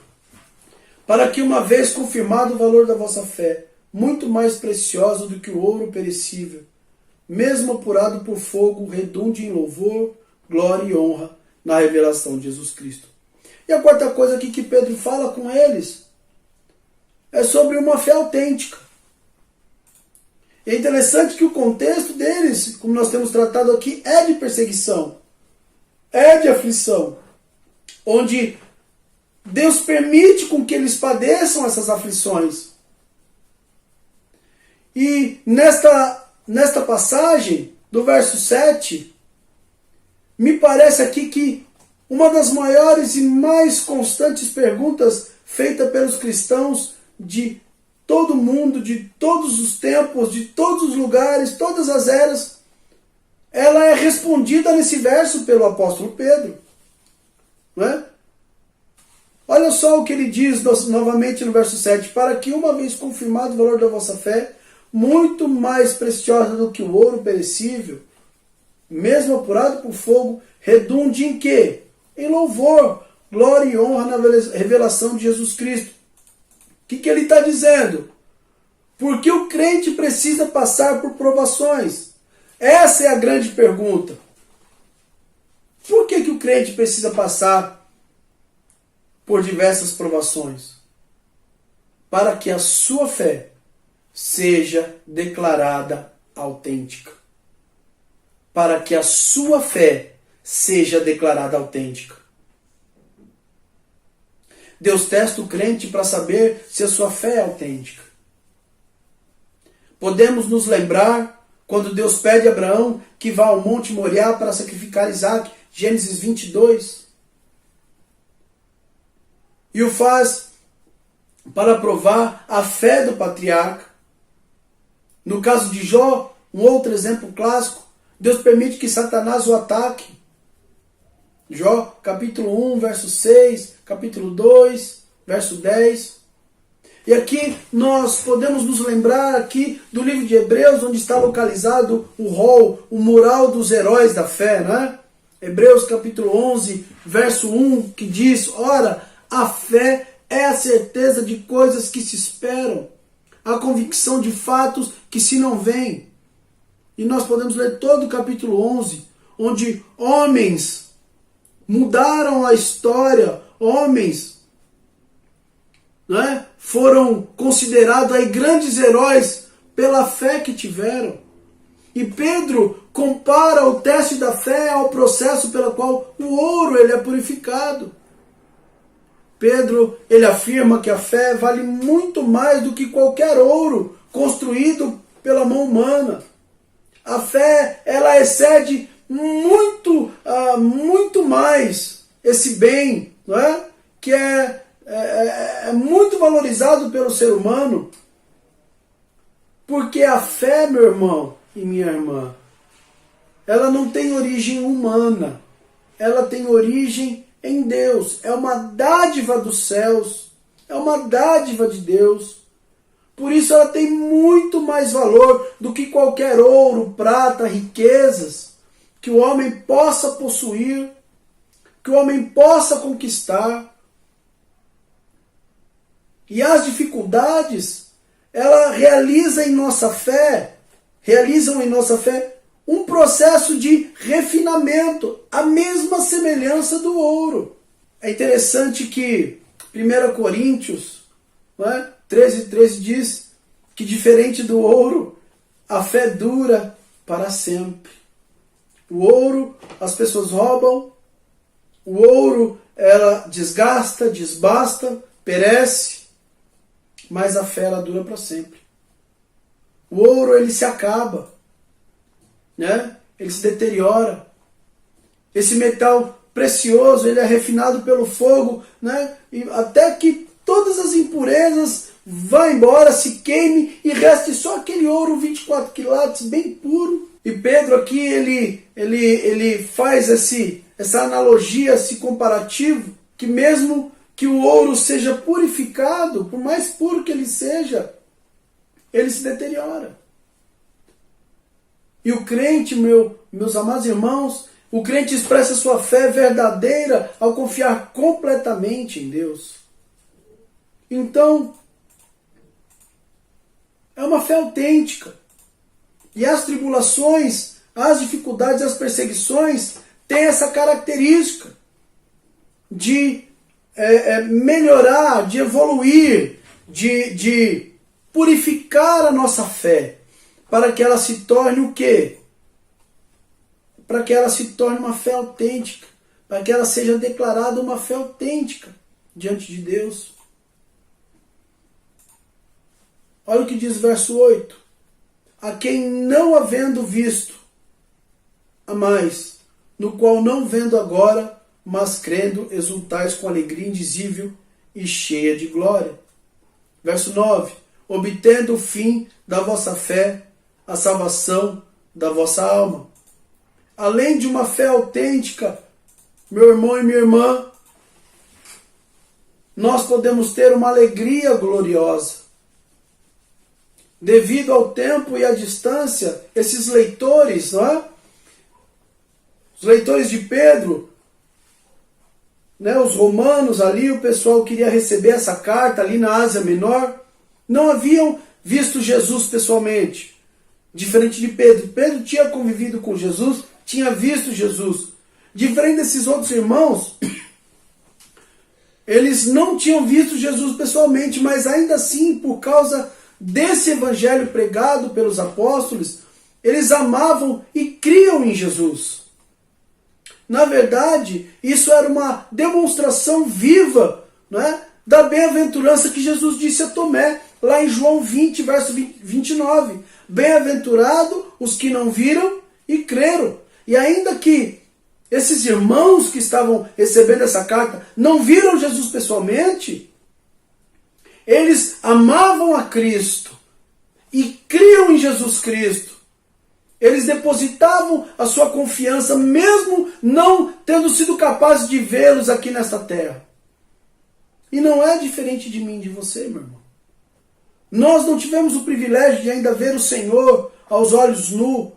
Para que, uma vez confirmado o valor da vossa fé, muito mais preciosa do que o ouro perecível, mesmo apurado por fogo, redunde em louvor, glória e honra na revelação de Jesus Cristo. E a quarta coisa aqui que Pedro fala com eles é sobre uma fé autêntica. É interessante que o contexto deles, como nós temos tratado aqui, é de perseguição, é de aflição, onde Deus permite com que eles padeçam essas aflições. E nesta passagem, do verso 7, me parece aqui que uma das maiores e mais constantes perguntas feitas pelos cristãos de todo mundo, de todos os tempos, de todos os lugares, todas as eras, ela é respondida nesse verso pelo apóstolo Pedro. Não é? Olha só o que ele diz novamente no verso 7. Para que, uma vez confirmado o valor da vossa fé, muito mais preciosa do que o ouro perecível, mesmo apurado por fogo, redunde em quê? Em louvor, glória e honra na revelação de Jesus Cristo. O que ele está dizendo? Por que o crente precisa passar por provações? Essa é a grande pergunta. Por que o crente precisa passar por diversas provações? Para que a sua fé seja declarada autêntica. Para que a sua fé seja declarada autêntica. Deus testa o crente para saber se a sua fé é autêntica. Podemos nos lembrar quando Deus pede a Abraão que vá ao Monte Moriá para sacrificar Isaac, Gênesis 22. E o faz para provar a fé do patriarca. No caso de Jó, um outro exemplo clássico, Deus permite que Satanás o ataque. Jó, capítulo 1, verso 6, capítulo 2, verso 10. E aqui nós podemos nos lembrar aqui do livro de Hebreus, onde está localizado o rol, o mural dos heróis da fé, né? Hebreus capítulo 11, verso 1, que diz: ora, a fé é a certeza de coisas que se esperam, a convicção de fatos que se não veem. E nós podemos ler todo o capítulo 11, onde homens mudaram a história, homens, né, foram considerados aí grandes heróis pela fé que tiveram. E Pedro compara o teste da fé ao processo pelo qual o ouro ele é purificado. Pedro ele afirma que a fé vale muito mais do que qualquer ouro construído pela mão humana. A fé ela excede muito mais esse bem, não é? Que é muito valorizado pelo ser humano. Porque a fé, meu irmão e minha irmã, ela não tem origem humana, ela tem origem em Deus. É uma dádiva dos céus, é uma dádiva de Deus. Por isso ela tem muito mais valor do que qualquer ouro, prata, riquezas que o homem possa possuir, que o homem possa conquistar. E as dificuldades, ela realizam em nossa fé um processo de refinamento, a mesma semelhança do ouro. É interessante que 1 Coríntios 13:13 diz que diferente do ouro, a fé dura para sempre. O ouro as pessoas roubam, o ouro ela desgasta, desbasta, perece, mas a fé ela dura para sempre. O ouro ele se acaba, né? Ele se deteriora. Esse metal precioso ele é refinado pelo fogo, né? E até que todas as impurezas vão embora, se queime e reste só aquele ouro 24 quilates bem puro. E Pedro aqui ele faz essa analogia, esse comparativo, que mesmo que o ouro seja purificado, por mais puro que ele seja, ele se deteriora. E o crente, meus amados irmãos, o crente expressa sua fé verdadeira ao confiar completamente em Deus. Então, é uma fé autêntica. E as tribulações, as dificuldades, as perseguições têm essa característica de melhorar, de evoluir, de purificar a nossa fé, para que ela se torne o quê? Para que ela se torne uma fé autêntica, para que ela seja declarada uma fé autêntica diante de Deus. Olha o que diz o verso 8. A quem não havendo visto, a mais, no qual não vendo agora, mas crendo, exultais com alegria indizível e cheia de glória. Verso 9. Obtendo o fim da vossa fé, a salvação da vossa alma. Além de uma fé autêntica, meu irmão e minha irmã, nós podemos ter uma alegria gloriosa. Devido ao tempo e à distância, esses leitores, não é? Os leitores de Pedro, né, os romanos ali, o pessoal queria receber essa carta ali na Ásia Menor, não haviam visto Jesus pessoalmente. Diferente de Pedro. Pedro tinha convivido com Jesus, tinha visto Jesus. Diferente desses outros irmãos, eles não tinham visto Jesus pessoalmente, mas ainda assim, por causa desse evangelho pregado pelos apóstolos, eles amavam e criam em Jesus. Na verdade, isso era uma demonstração viva, não é, da bem-aventurança que Jesus disse a Tomé, lá em João 20, verso 29. Bem-aventurado os que não viram e creram. E ainda que esses irmãos que estavam recebendo essa carta não viram Jesus pessoalmente, eles amavam a Cristo e criam em Jesus Cristo. Eles depositavam a sua confiança, mesmo não tendo sido capazes de vê-los aqui nesta terra. E não é diferente de mim e de você, meu irmão. Nós não tivemos o privilégio de ainda ver o Senhor aos olhos nus,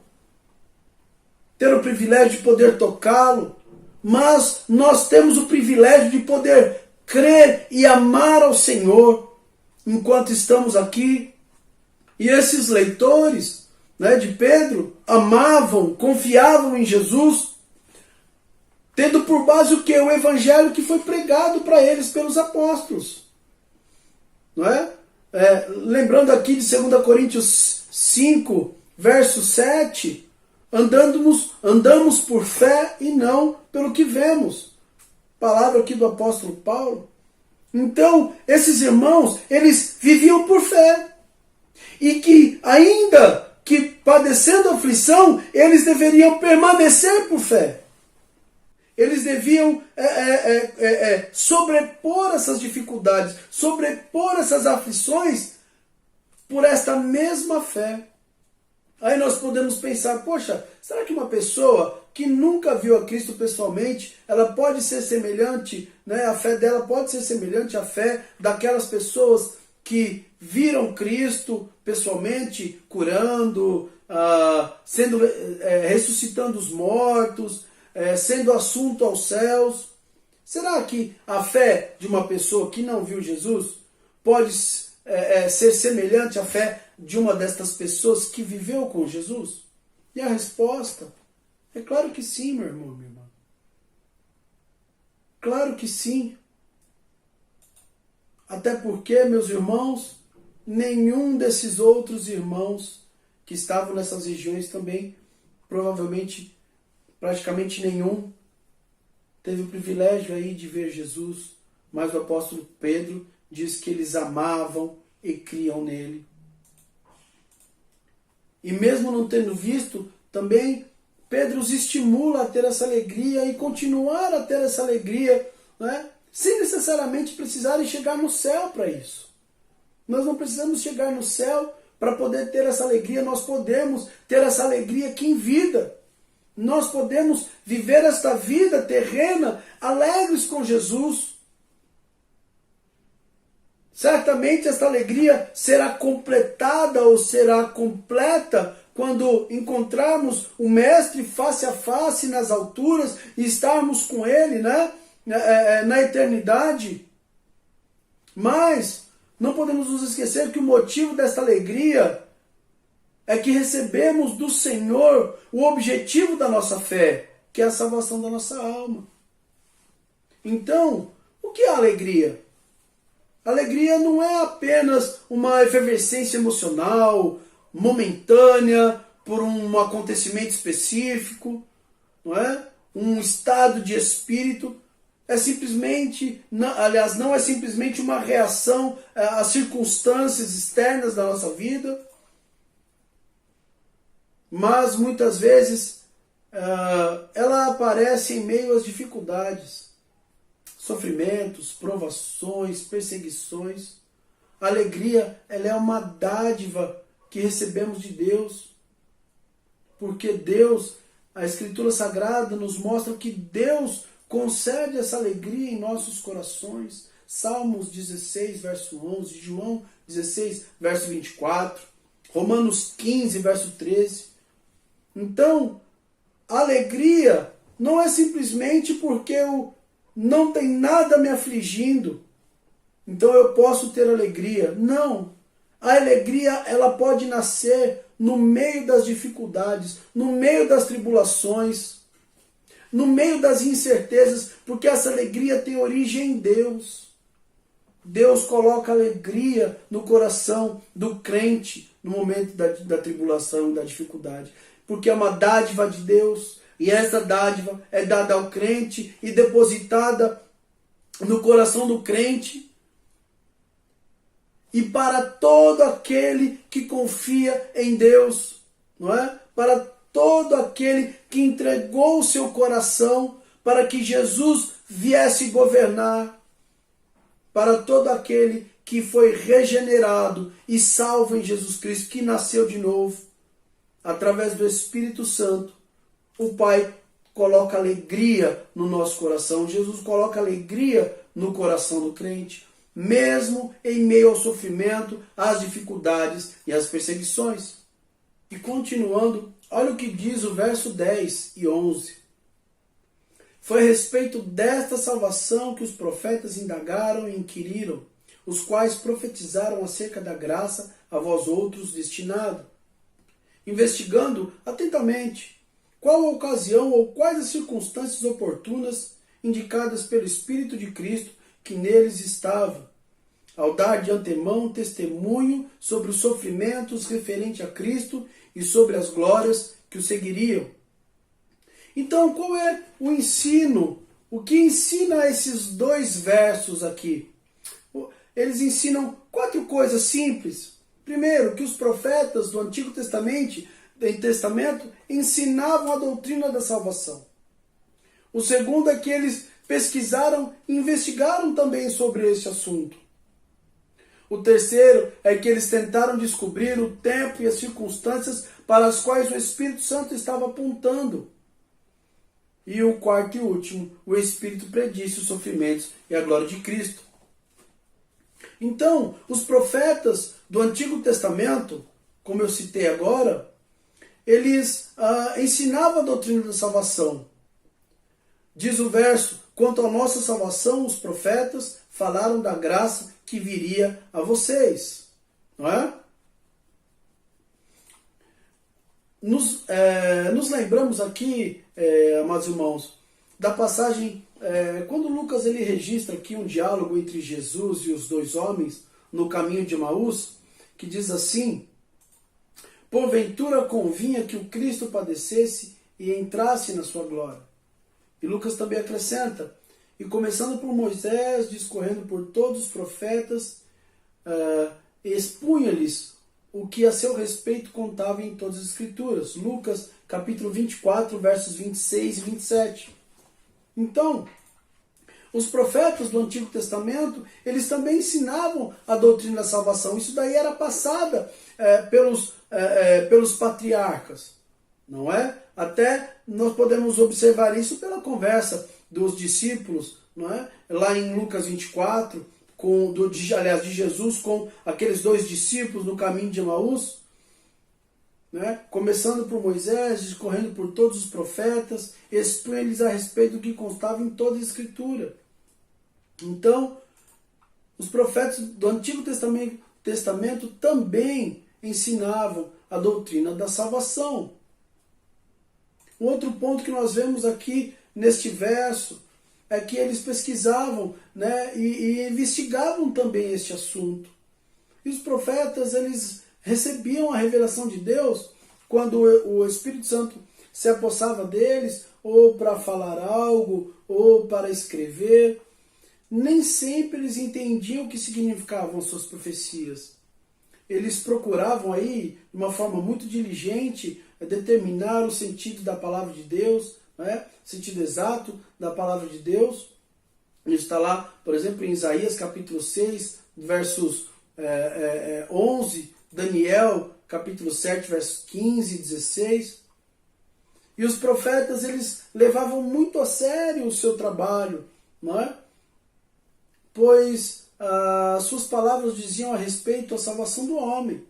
ter o privilégio de poder tocá-lo, mas nós temos o privilégio de poder crer e amar ao Senhor enquanto estamos aqui. E esses leitores, né, de Pedro amavam, confiavam em Jesus, tendo por base o que? O evangelho que foi pregado para eles pelos apóstolos. Não é? Lembrando aqui de 2 Coríntios 5, verso 7, andamos por fé e não pelo que vemos. Palavra aqui do apóstolo Paulo. Então, esses irmãos, eles viviam por fé. E que, ainda que padecendo aflição, eles deveriam permanecer por fé. Eles deviam sobrepor essas dificuldades, sobrepor essas aflições por esta mesma fé. Aí nós podemos pensar, poxa, será que uma pessoa que nunca viu a Cristo pessoalmente, ela pode ser semelhante, né? A fé dela pode ser semelhante à fé daquelas pessoas que viram Cristo pessoalmente, curando, ressuscitando os mortos, sendo assunto aos céus? Será que a fé de uma pessoa que não viu Jesus pode ser semelhante à fé de uma destas pessoas que viveu com Jesus? E a resposta é claro que sim, meu irmão, minha irmã. Claro que sim. Até porque, meus irmãos, nenhum desses outros irmãos que estavam nessas regiões também, provavelmente, praticamente nenhum, teve o privilégio aí de ver Jesus, mas o apóstolo Pedro diz que eles amavam e criam nele. E mesmo não tendo visto, também Pedro os estimula a ter essa alegria e continuar a ter essa alegria, né? Sem necessariamente precisarem chegar no céu para isso. Nós não precisamos chegar no céu para poder ter essa alegria, nós podemos ter essa alegria aqui em vida. Nós podemos viver esta vida terrena alegres com Jesus. Certamente esta alegria será completada ou será completa quando encontrarmos o Mestre face a face nas alturas e estarmos com Ele, né? Na eternidade. Mas não podemos nos esquecer que o motivo desta alegria é que recebemos do Senhor o objetivo da nossa fé, que é a salvação da nossa alma. Então, o que é alegria? Alegria não é apenas uma efervescência emocional, momentânea, por um acontecimento específico, não é? Um estado de espírito. É simplesmente, aliás, não é simplesmente uma reação às circunstâncias externas da nossa vida, mas muitas vezes ela aparece em meio às dificuldades, sofrimentos, provações, perseguições. A alegria, ela é uma dádiva que recebemos de Deus, porque Deus, a Escritura Sagrada nos mostra que Deus concede essa alegria em nossos corações. Salmos 16, verso 11, João 16, verso 24, Romanos 15, verso 13. Então, a alegria não é simplesmente porque não tem nada me afligindo, então eu posso ter alegria. Não. A alegria, ela pode nascer no meio das dificuldades, no meio das tribulações, no meio das incertezas, porque essa alegria tem origem em Deus. Deus coloca alegria no coração do crente no momento da tribulação e da dificuldade, porque é uma dádiva de Deus, e essa dádiva é dada ao crente e depositada no coração do crente, e para todo aquele que confia em Deus, não é? Para todo aquele que entregou o seu coração para que Jesus viesse governar, para todo aquele que foi regenerado e salvo em Jesus Cristo, que nasceu de novo, através do Espírito Santo, o Pai coloca alegria no nosso coração. Jesus coloca alegria no coração do crente, mesmo em meio ao sofrimento, às dificuldades e às perseguições. E continuando, olha o que diz o verso 10 e 11. Foi a respeito desta salvação que os profetas indagaram e inquiriram, os quais profetizaram acerca da graça a vós outros destinado, investigando atentamente qual a ocasião ou quais as circunstâncias oportunas indicadas pelo Espírito de Cristo que neles estava, ao dar de antemão testemunho sobre os sofrimentos referente a Cristo e sobre as glórias que o seguiriam. Então, qual é o ensino? O que ensina esses dois versos aqui? Eles ensinam 4 coisas simples. Primeiro, que os profetas do Antigo Testamento ensinavam a doutrina da salvação. O segundo é que eles pesquisaram e investigaram também sobre esse assunto. O terceiro é que eles tentaram descobrir o tempo e as circunstâncias para as quais o Espírito Santo estava apontando. E o quarto e último, o Espírito predisse os sofrimentos e a glória de Cristo. Então, os profetas do Antigo Testamento, como eu citei agora, eles ensinavam a doutrina da salvação. Diz o verso: quanto à nossa salvação, os profetas falaram da graça que viria a vocês. Não é? Nos lembramos aqui, amados irmãos, da passagem, quando Lucas ele registra aqui um diálogo entre Jesus e os 2 homens no caminho de Emaús, que diz assim: porventura convinha que o Cristo padecesse e entrasse na sua glória. E Lucas também acrescenta: e começando por Moisés, discorrendo por todos os profetas, expunha-lhes o que a seu respeito contava em todas as Escrituras. Lucas capítulo 24, versos 26 e 27. Então, os profetas do Antigo Testamento, eles também ensinavam a doutrina da salvação. Isso daí era passada pelos patriarcas, não é? Até nós podemos observar isso pela conversa dos discípulos, não é? Lá em Lucas 24, de Jesus com aqueles 2 discípulos no caminho de Emaús, né? Começando por Moisés, discorrendo por todos os profetas, expunha-lhes a respeito do que constava em toda a Escritura. Então, os profetas do Antigo Testamento também ensinavam a doutrina da salvação. Um outro ponto que nós vemos aqui neste verso é que eles pesquisavam, né, e investigavam também este assunto. E os profetas, eles recebiam a revelação de Deus quando o Espírito Santo se apossava deles, ou para falar algo, ou para escrever. Nem sempre eles entendiam o que significavam as suas profecias. Eles procuravam aí, de uma forma muito diligente, determinar o sentido da palavra de Deus, né? Sentido exato da palavra de Deus. Isso está lá, por exemplo, em Isaías capítulo 6, versos 11, Daniel capítulo 7, versos 15 e 16. E os profetas, eles levavam muito a sério o seu trabalho, não é? Pois suas palavras diziam a respeito à salvação do homem.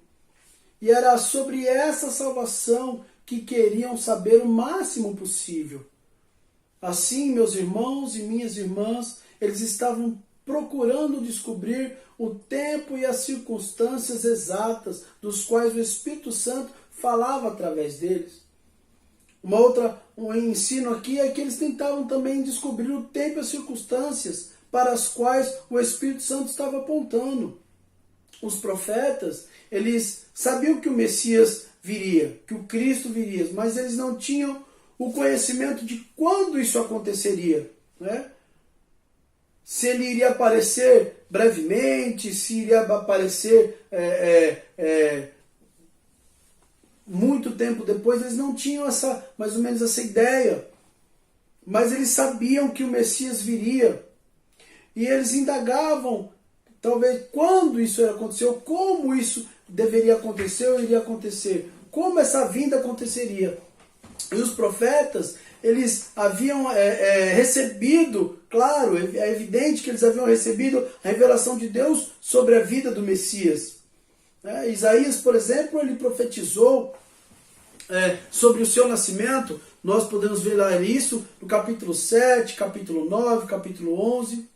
E era sobre essa salvação que queriam saber o máximo possível. Assim, meus irmãos e minhas irmãs, eles estavam procurando descobrir o tempo e as circunstâncias exatas dos quais o Espírito Santo falava através deles. Um ensino aqui é que eles tentavam também descobrir o tempo e as circunstâncias para as quais o Espírito Santo estava apontando. Os profetas, eles sabiam que o Messias viria, que o Cristo viria, mas eles não tinham o conhecimento de quando isso aconteceria, né? Se ele iria aparecer brevemente, se iria aparecer muito tempo depois, eles não tinham mais ou menos essa ideia. Mas eles sabiam que o Messias viria. E eles indagavam, talvez, quando isso ia acontecer, ou como isso deveria acontecer ou iria acontecer. Como essa vinda aconteceria. E os profetas, eles haviam recebido, claro, é evidente que eles haviam recebido a revelação de Deus sobre a vida do Messias. Isaías, por exemplo, ele profetizou sobre o seu nascimento. Nós podemos ver lá isso no capítulo 7, capítulo 9, capítulo 11.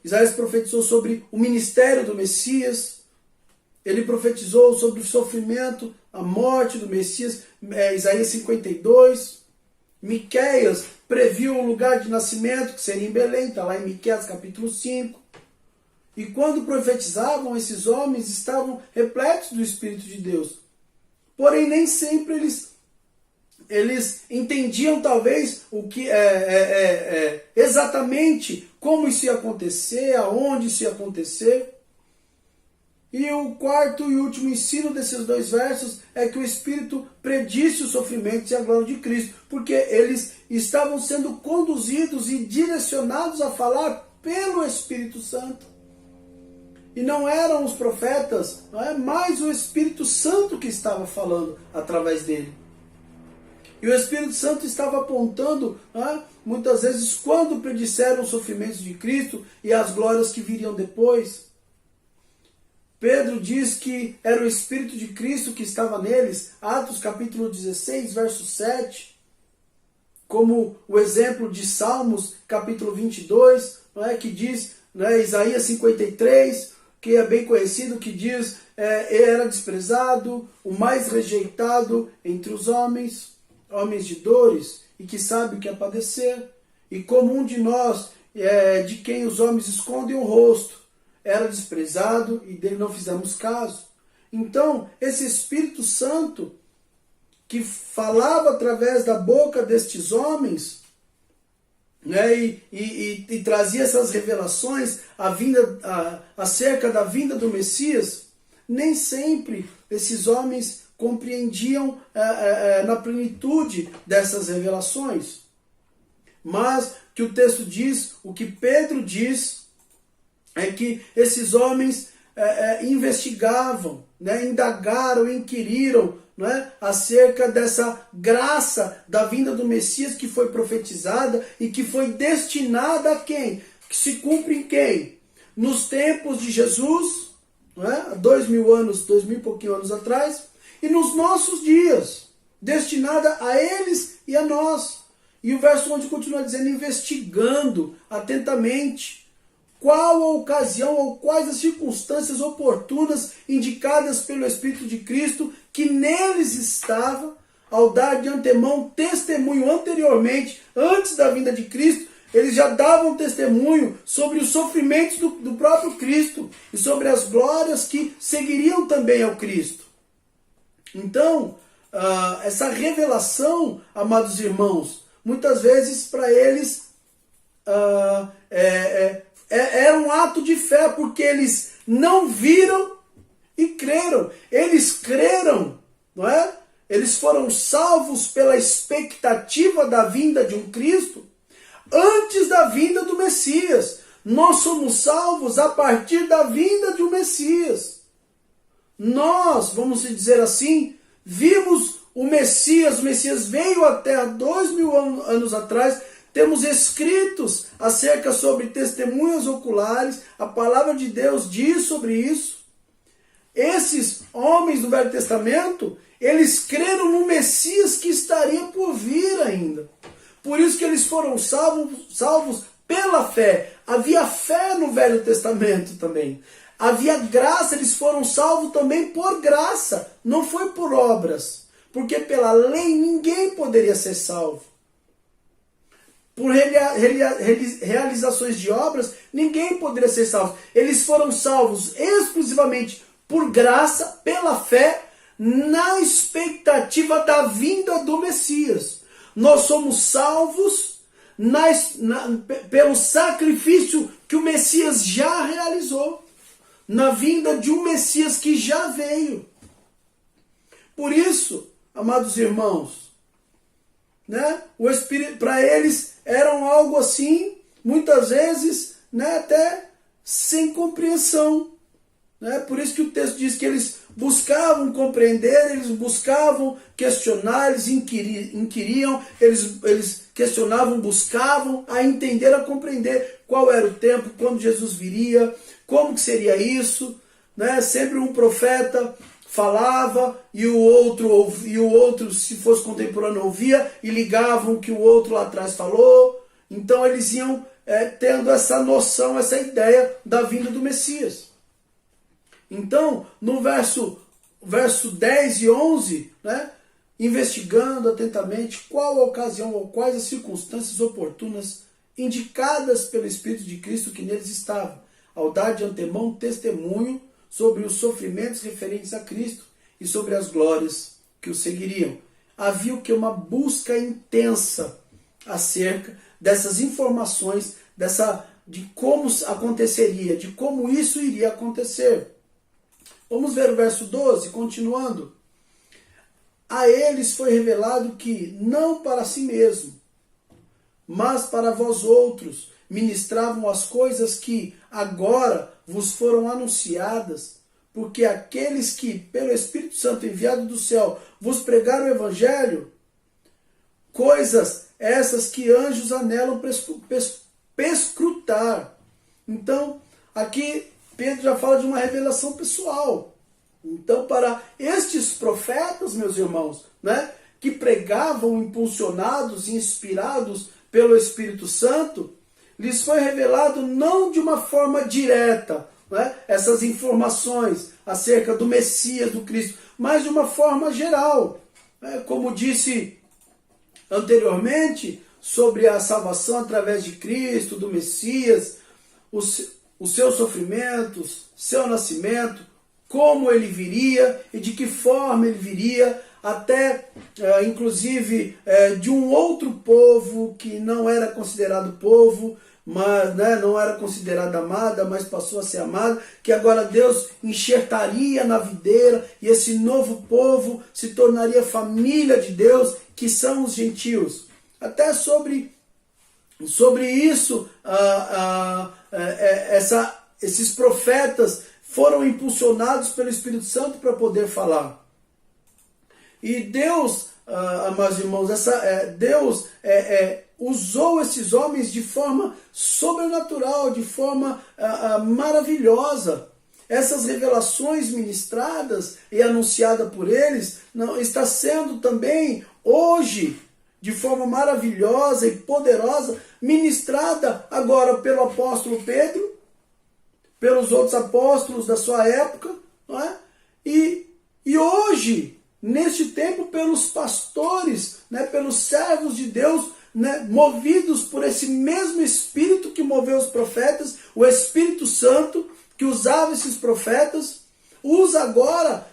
Isaías profetizou sobre o ministério do Messias. Ele profetizou sobre o sofrimento, a morte do Messias, Isaías 52. Miqueias previu o lugar de nascimento, que seria em Belém, está lá em Miqueias capítulo 5. E quando profetizavam, esses homens estavam repletos do Espírito de Deus. Porém, nem sempre eles entendiam, talvez, o que exatamente como isso ia acontecer, aonde isso ia acontecer. E o quarto e último ensino desses dois versos é que o Espírito predisse os sofrimentos e a glória de Cristo, porque eles estavam sendo conduzidos e direcionados a falar pelo Espírito Santo. E não eram os profetas, mas o Espírito Santo que estava falando através dele. E o Espírito Santo estava apontando, muitas vezes, quando predisseram os sofrimentos de Cristo e as glórias que viriam depois. Pedro diz que era o Espírito de Cristo que estava neles, Atos capítulo 16, verso 7, como o exemplo de Salmos capítulo 22, que diz, Isaías 53, que é bem conhecido, que diz, era desprezado, o mais rejeitado entre os homens de dores, e que sabe o que é padecer, e como um de nós, de quem os homens escondem o rosto, era desprezado e dele não fizemos caso. Então, esse Espírito Santo que falava através da boca destes homens, e trazia essas revelações acerca da vinda do Messias, nem sempre esses homens compreendiam na plenitude dessas revelações. Mas que o texto diz, o que Pedro diz, é que esses homens investigavam, indagaram, inquiriram, acerca dessa graça da vinda do Messias que foi profetizada e que foi destinada a quem? Que se cumpre em quem? Nos tempos de Jesus, há 2000 anos, 2000 e pouquinho anos atrás, e nos nossos dias, destinada a eles e a nós. E o verso 11 continua dizendo, investigando atentamente qual a ocasião ou quais as circunstâncias oportunas indicadas pelo Espírito de Cristo que neles estava, ao dar de antemão testemunho anteriormente, antes da vinda de Cristo, eles já davam testemunho sobre os sofrimentos do próprio Cristo e sobre as glórias que seguiriam também ao Cristo. Então, essa revelação, amados irmãos, muitas vezes para eles era um ato de fé, porque eles não viram e creram. Eles creram, não é? Eles foram salvos pela expectativa da vinda de um Cristo antes da vinda do Messias. Nós somos salvos a partir da vinda de um Messias. Nós, vamos dizer assim, vimos o Messias veio à Terra 2000 anos atrás. Temos escritos acerca sobre testemunhas oculares, a palavra de Deus diz sobre isso. Esses homens do Velho Testamento, eles creram no Messias que estaria por vir ainda. Por isso que eles foram salvos pela fé. Havia fé no Velho Testamento também. Havia graça, eles foram salvos também por graça, não foi por obras. Porque pela lei ninguém poderia ser salvo. Por realizações de obras, ninguém poderia ser salvo. Eles foram salvos exclusivamente por graça, pela fé, na expectativa da vinda do Messias. Nós somos salvos pelo sacrifício que o Messias já realizou, na vinda de um Messias que já veio. Por isso, amados irmãos, né, o Espírito, para eles eram algo assim, muitas vezes, né, até sem compreensão. Né? Por isso que o texto diz que eles buscavam compreender, eles buscavam questionar, eles inquiriam, eles questionavam, buscavam a entender, a compreender qual era o tempo, quando Jesus viria, como que seria isso. Né? Sempre um profeta falava e o outro, se fosse contemporâneo, ouvia e ligavam o que o outro lá atrás falou. Então eles iam tendo essa noção, essa ideia da vinda do Messias. Então, no verso 10 e 11, né, investigando atentamente qual a ocasião ou quais as circunstâncias oportunas indicadas pelo Espírito de Cristo que neles estava, ao dar de antemão testemunho sobre os sofrimentos referentes a Cristo e sobre as glórias que o seguiriam. Havia uma busca intensa acerca dessas informações, de como aconteceria, de como isso iria acontecer. Vamos ver o verso 12, continuando. A eles foi revelado que, não para si mesmo, mas para vós outros, ministravam as coisas que agora vos foram anunciadas, porque aqueles que, pelo Espírito Santo enviado do céu, vos pregaram o Evangelho, coisas essas que anjos anelam perscrutar. Então, aqui Pedro já fala de uma revelação pessoal. Então, para estes profetas, meus irmãos, né, que pregavam impulsionados e inspirados pelo Espírito Santo, lhes foi revelado não de uma forma direta, né, essas informações acerca do Messias, do Cristo, mas de uma forma geral. Como disse anteriormente, sobre a salvação através de Cristo, do Messias, os seus sofrimentos, seu nascimento, como ele viria e de que forma ele viria, até inclusive de um outro povo que não era considerado povo, mas não era considerada amada, mas passou a ser amada, que agora Deus enxertaria na videira e esse novo povo se tornaria família de Deus, que são os gentios. Até sobre isso, esses profetas foram impulsionados pelo Espírito Santo para poder falar. E Deus, amados irmãos, Deus usou esses homens de forma sobrenatural, de forma maravilhosa. Essas revelações ministradas e anunciadas por eles está sendo também hoje, de forma maravilhosa e poderosa, ministrada agora pelo apóstolo Pedro, pelos outros apóstolos da sua época, não é? E hoje, neste tempo, pelos pastores, né, pelos servos de Deus, né, movidos por esse mesmo Espírito que moveu os profetas, o Espírito Santo, que usava esses profetas,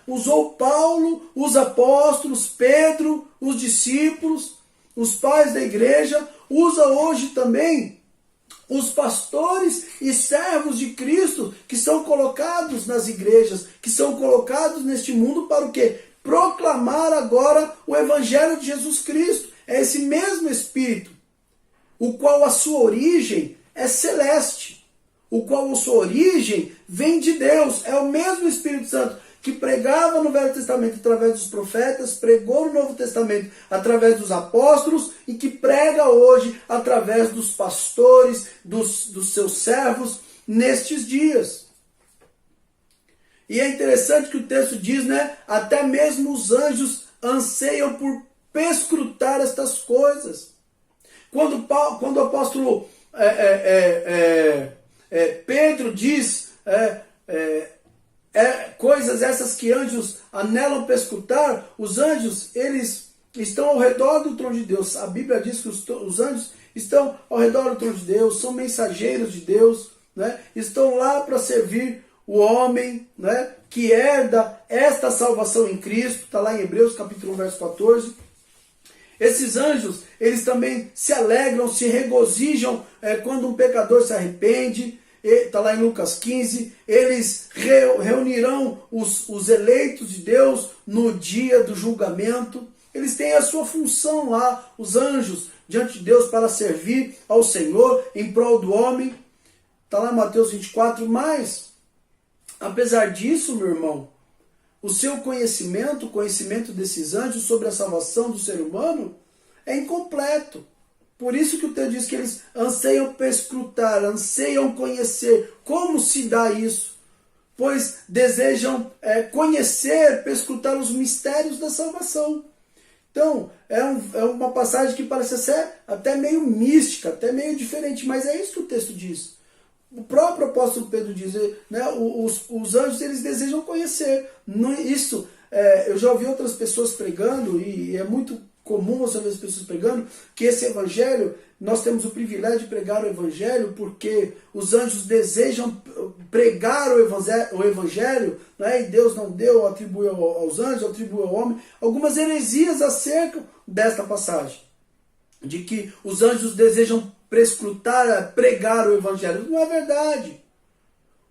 usou Paulo, os apóstolos, Pedro, os discípulos, os pais da igreja, usa hoje também os pastores e servos de Cristo que são colocados nas igrejas, que são colocados neste mundo para o quê? Proclamar agora o Evangelho de Jesus Cristo. É esse mesmo Espírito, o qual a sua origem é celeste, o qual a sua origem vem de Deus. É o mesmo Espírito Santo que pregava no Velho Testamento através dos profetas, pregou no Novo Testamento através dos apóstolos e que prega hoje através dos pastores, dos seus servos nestes dias. E é interessante que o texto diz, né? Até mesmo os anjos anseiam por perscrutar estas coisas. Quando o apóstolo Pedro diz coisas essas que anjos anelam para escutar. Os anjos, eles estão ao redor do trono de Deus. A Bíblia diz que os anjos estão ao redor do trono de Deus, são mensageiros de Deus, né? Estão lá para servir o homem, né, que herda esta salvação em Cristo. Está lá em Hebreus capítulo 1, verso 14. Esses anjos, eles também se alegram, se regozijam quando um pecador se arrepende. Está lá em Lucas 15. Eles reunirão os eleitos de Deus no dia do julgamento. Eles têm a sua função lá, os anjos, diante de Deus, para servir ao Senhor em prol do homem. Está lá em Mateus 24. Mas, apesar disso, meu irmão, o seu conhecimento, o conhecimento desses anjos sobre a salvação do ser humano é incompleto. Por isso que o texto diz que eles anseiam perscrutar, anseiam conhecer. Como se dá isso? Pois desejam conhecer, perscrutar os mistérios da salvação. Então, é uma passagem que parece ser até meio mística, até meio diferente, mas é isso que o texto diz. O próprio apóstolo Pedro diz, né, os anjos, eles desejam conhecer. Isso, eu já ouvi outras pessoas pregando, e é muito comum você ver as pessoas pregando, que esse evangelho, nós temos o privilégio de pregar o evangelho, porque os anjos desejam pregar o evangelho, né, e Deus não deu, atribuiu aos anjos, atribuiu ao homem. Algumas heresias acerca desta passagem, de que os anjos desejam prescrutar, pregar o evangelho. Não é verdade.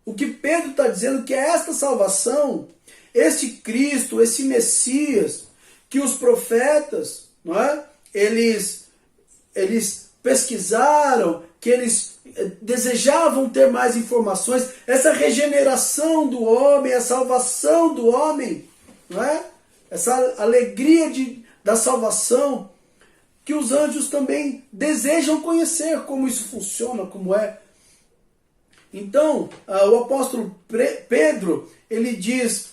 O que Pedro está dizendo é que esta salvação, esse Cristo, esse Messias, que os profetas, não é? Eles pesquisaram, que eles desejavam ter mais informações, essa regeneração do homem, a salvação do homem, não é? Essa alegria da salvação, que os anjos também desejam conhecer como isso funciona, como é. Então, o apóstolo Pedro, ele diz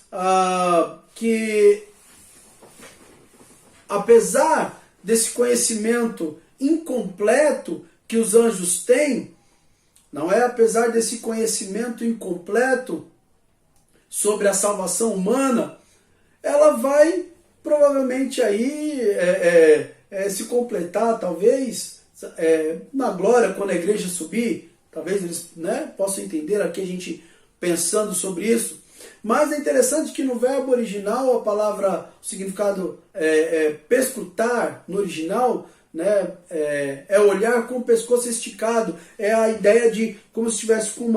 que apesar desse conhecimento incompleto que os anjos têm, não é? Apesar desse conhecimento incompleto sobre a salvação humana, ela vai provavelmente aí se completar, talvez, na glória, quando a igreja subir. Talvez eles, né, possam entender aqui a gente pensando sobre isso. Mas é interessante que no verbo original, a palavra, o significado perscrutar, no original, né, é olhar com o pescoço esticado. É a ideia de como se estivesse com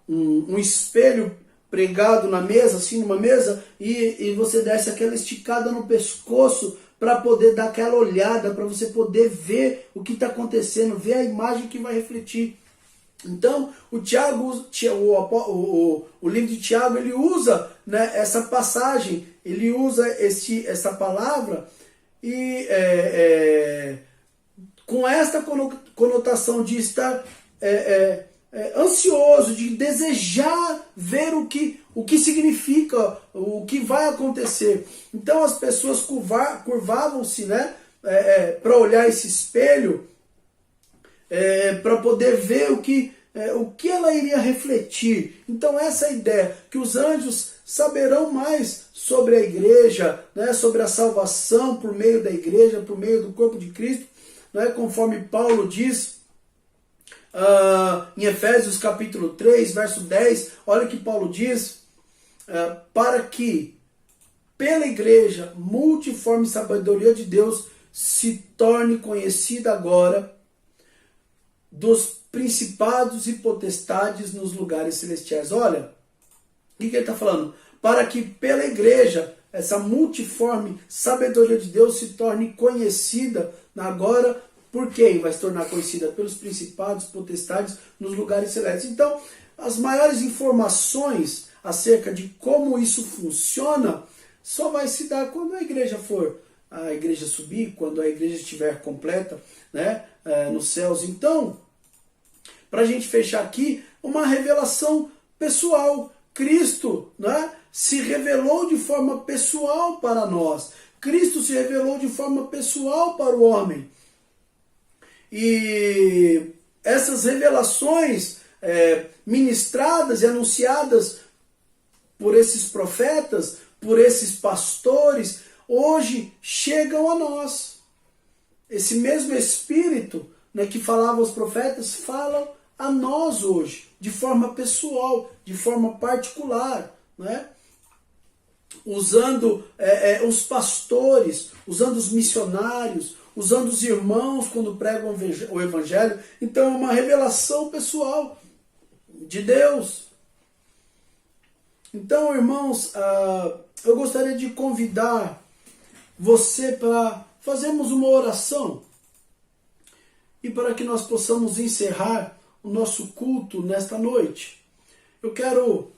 um espelho pregado na mesa, assim, numa mesa, e você desse aquela esticada no pescoço para poder dar aquela olhada, para você poder ver o que está acontecendo, ver a imagem que vai refletir. Então, o livro de Tiago, ele usa, né, essa passagem, ele usa essa palavra e com esta conotação de estar ansioso, de desejar ver o que significa, o que vai acontecer. Então as pessoas curvavam-se, né, para olhar esse espelho, para poder ver o que ela iria refletir. Então essa é a ideia, que os anjos saberão mais sobre a igreja, né, sobre a salvação por meio da igreja, por meio do corpo de Cristo, né, conforme Paulo diz em Efésios capítulo 3, verso 10, olha o que Paulo diz, para que pela igreja multiforme sabedoria de Deus se torne conhecida agora dos principados e potestades nos lugares celestiais. Olha, o que ele está falando? Para que pela igreja essa multiforme sabedoria de Deus se torne conhecida agora. Por quem vai se tornar conhecida? Pelos principados, potestades nos lugares celestes. Então, as maiores informações acerca de como isso funciona só vai se dar quando a igreja subir, quando a igreja estiver completa, né, nos céus. Então, para a gente fechar aqui, uma revelação pessoal. Cristo, né, se revelou de forma pessoal para nós. Cristo se revelou de forma pessoal para o homem. E essas revelações ministradas e anunciadas por esses profetas, por esses pastores, hoje chegam a nós. Esse mesmo Espírito, né, que falava aos profetas, falam a nós hoje, de forma pessoal, de forma particular, né? Usando os pastores, usando os missionários, usando os irmãos quando pregam o Evangelho. Então é uma revelação pessoal de Deus. Então, irmãos, eu gostaria de convidar você para fazermos uma oração e para que nós possamos encerrar o nosso culto nesta noite. Eu quero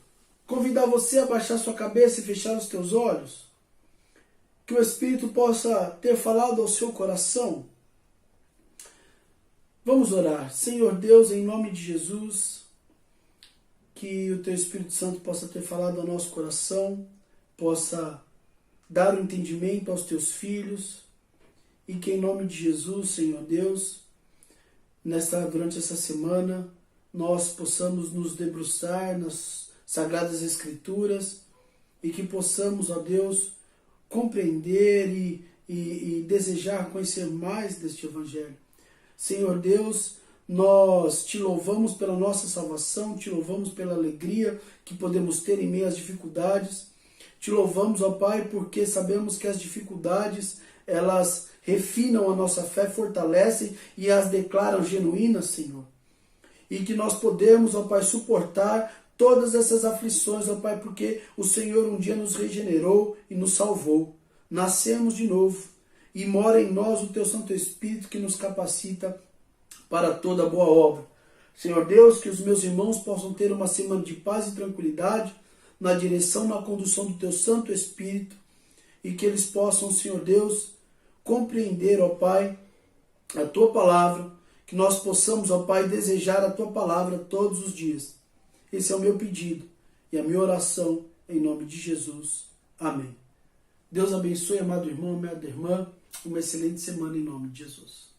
convidar você a baixar sua cabeça e fechar os teus olhos, que o Espírito possa ter falado ao seu coração. Vamos orar. Senhor Deus, em nome de Jesus, que o teu Espírito Santo possa ter falado ao nosso coração, possa dar o entendimento aos teus filhos, e que em nome de Jesus, Senhor Deus, durante essa semana, nós possamos nos debruçar nas Sagradas Escrituras e que possamos, ó Deus, compreender e desejar conhecer mais deste Evangelho. Senhor Deus, nós te louvamos pela nossa salvação, te louvamos pela alegria que podemos ter em meio às dificuldades. Te louvamos, ó Pai, porque sabemos que as dificuldades, elas refinam a nossa fé, fortalecem e as declaram genuínas, Senhor. E que nós podemos, ó Pai, suportar todas essas aflições, ó Pai, porque o Senhor um dia nos regenerou e nos salvou. Nascemos de novo e mora em nós o Teu Santo Espírito que nos capacita para toda boa obra. Senhor Deus, que os meus irmãos possam ter uma semana de paz e tranquilidade na direção, na condução do Teu Santo Espírito e que eles possam, Senhor Deus, compreender, ó Pai, a Tua palavra, que nós possamos, ó Pai, desejar a Tua palavra todos os dias. Esse é o meu pedido e a minha oração em nome de Jesus. Amém. Deus abençoe, amado irmão, amada irmã. Uma excelente semana em nome de Jesus.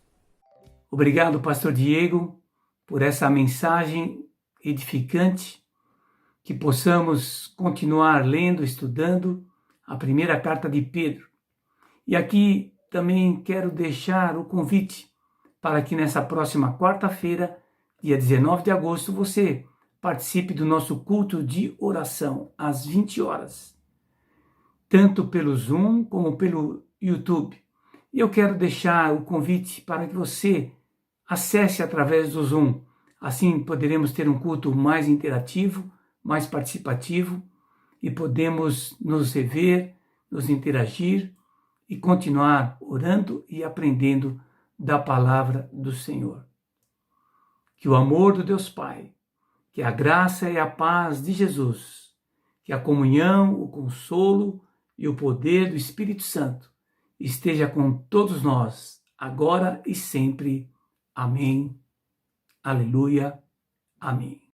Obrigado, pastor Diego, por essa mensagem edificante, que possamos continuar lendo, estudando a primeira carta de Pedro. E aqui também quero deixar o convite para que nessa próxima quarta-feira, dia 19 de agosto, você participe do nosso culto de oração às 20 horas, tanto pelo Zoom como pelo YouTube. E eu quero deixar o convite para que você acesse através do Zoom. Assim poderemos ter um culto mais interativo, mais participativo e podemos nos rever, nos interagir e continuar orando e aprendendo da palavra do Senhor. Que o amor do Deus Pai, que a graça e a paz de Jesus, que a comunhão, o consolo e o poder do Espírito Santo esteja com todos nós, agora e sempre. Amém. Aleluia. Amém.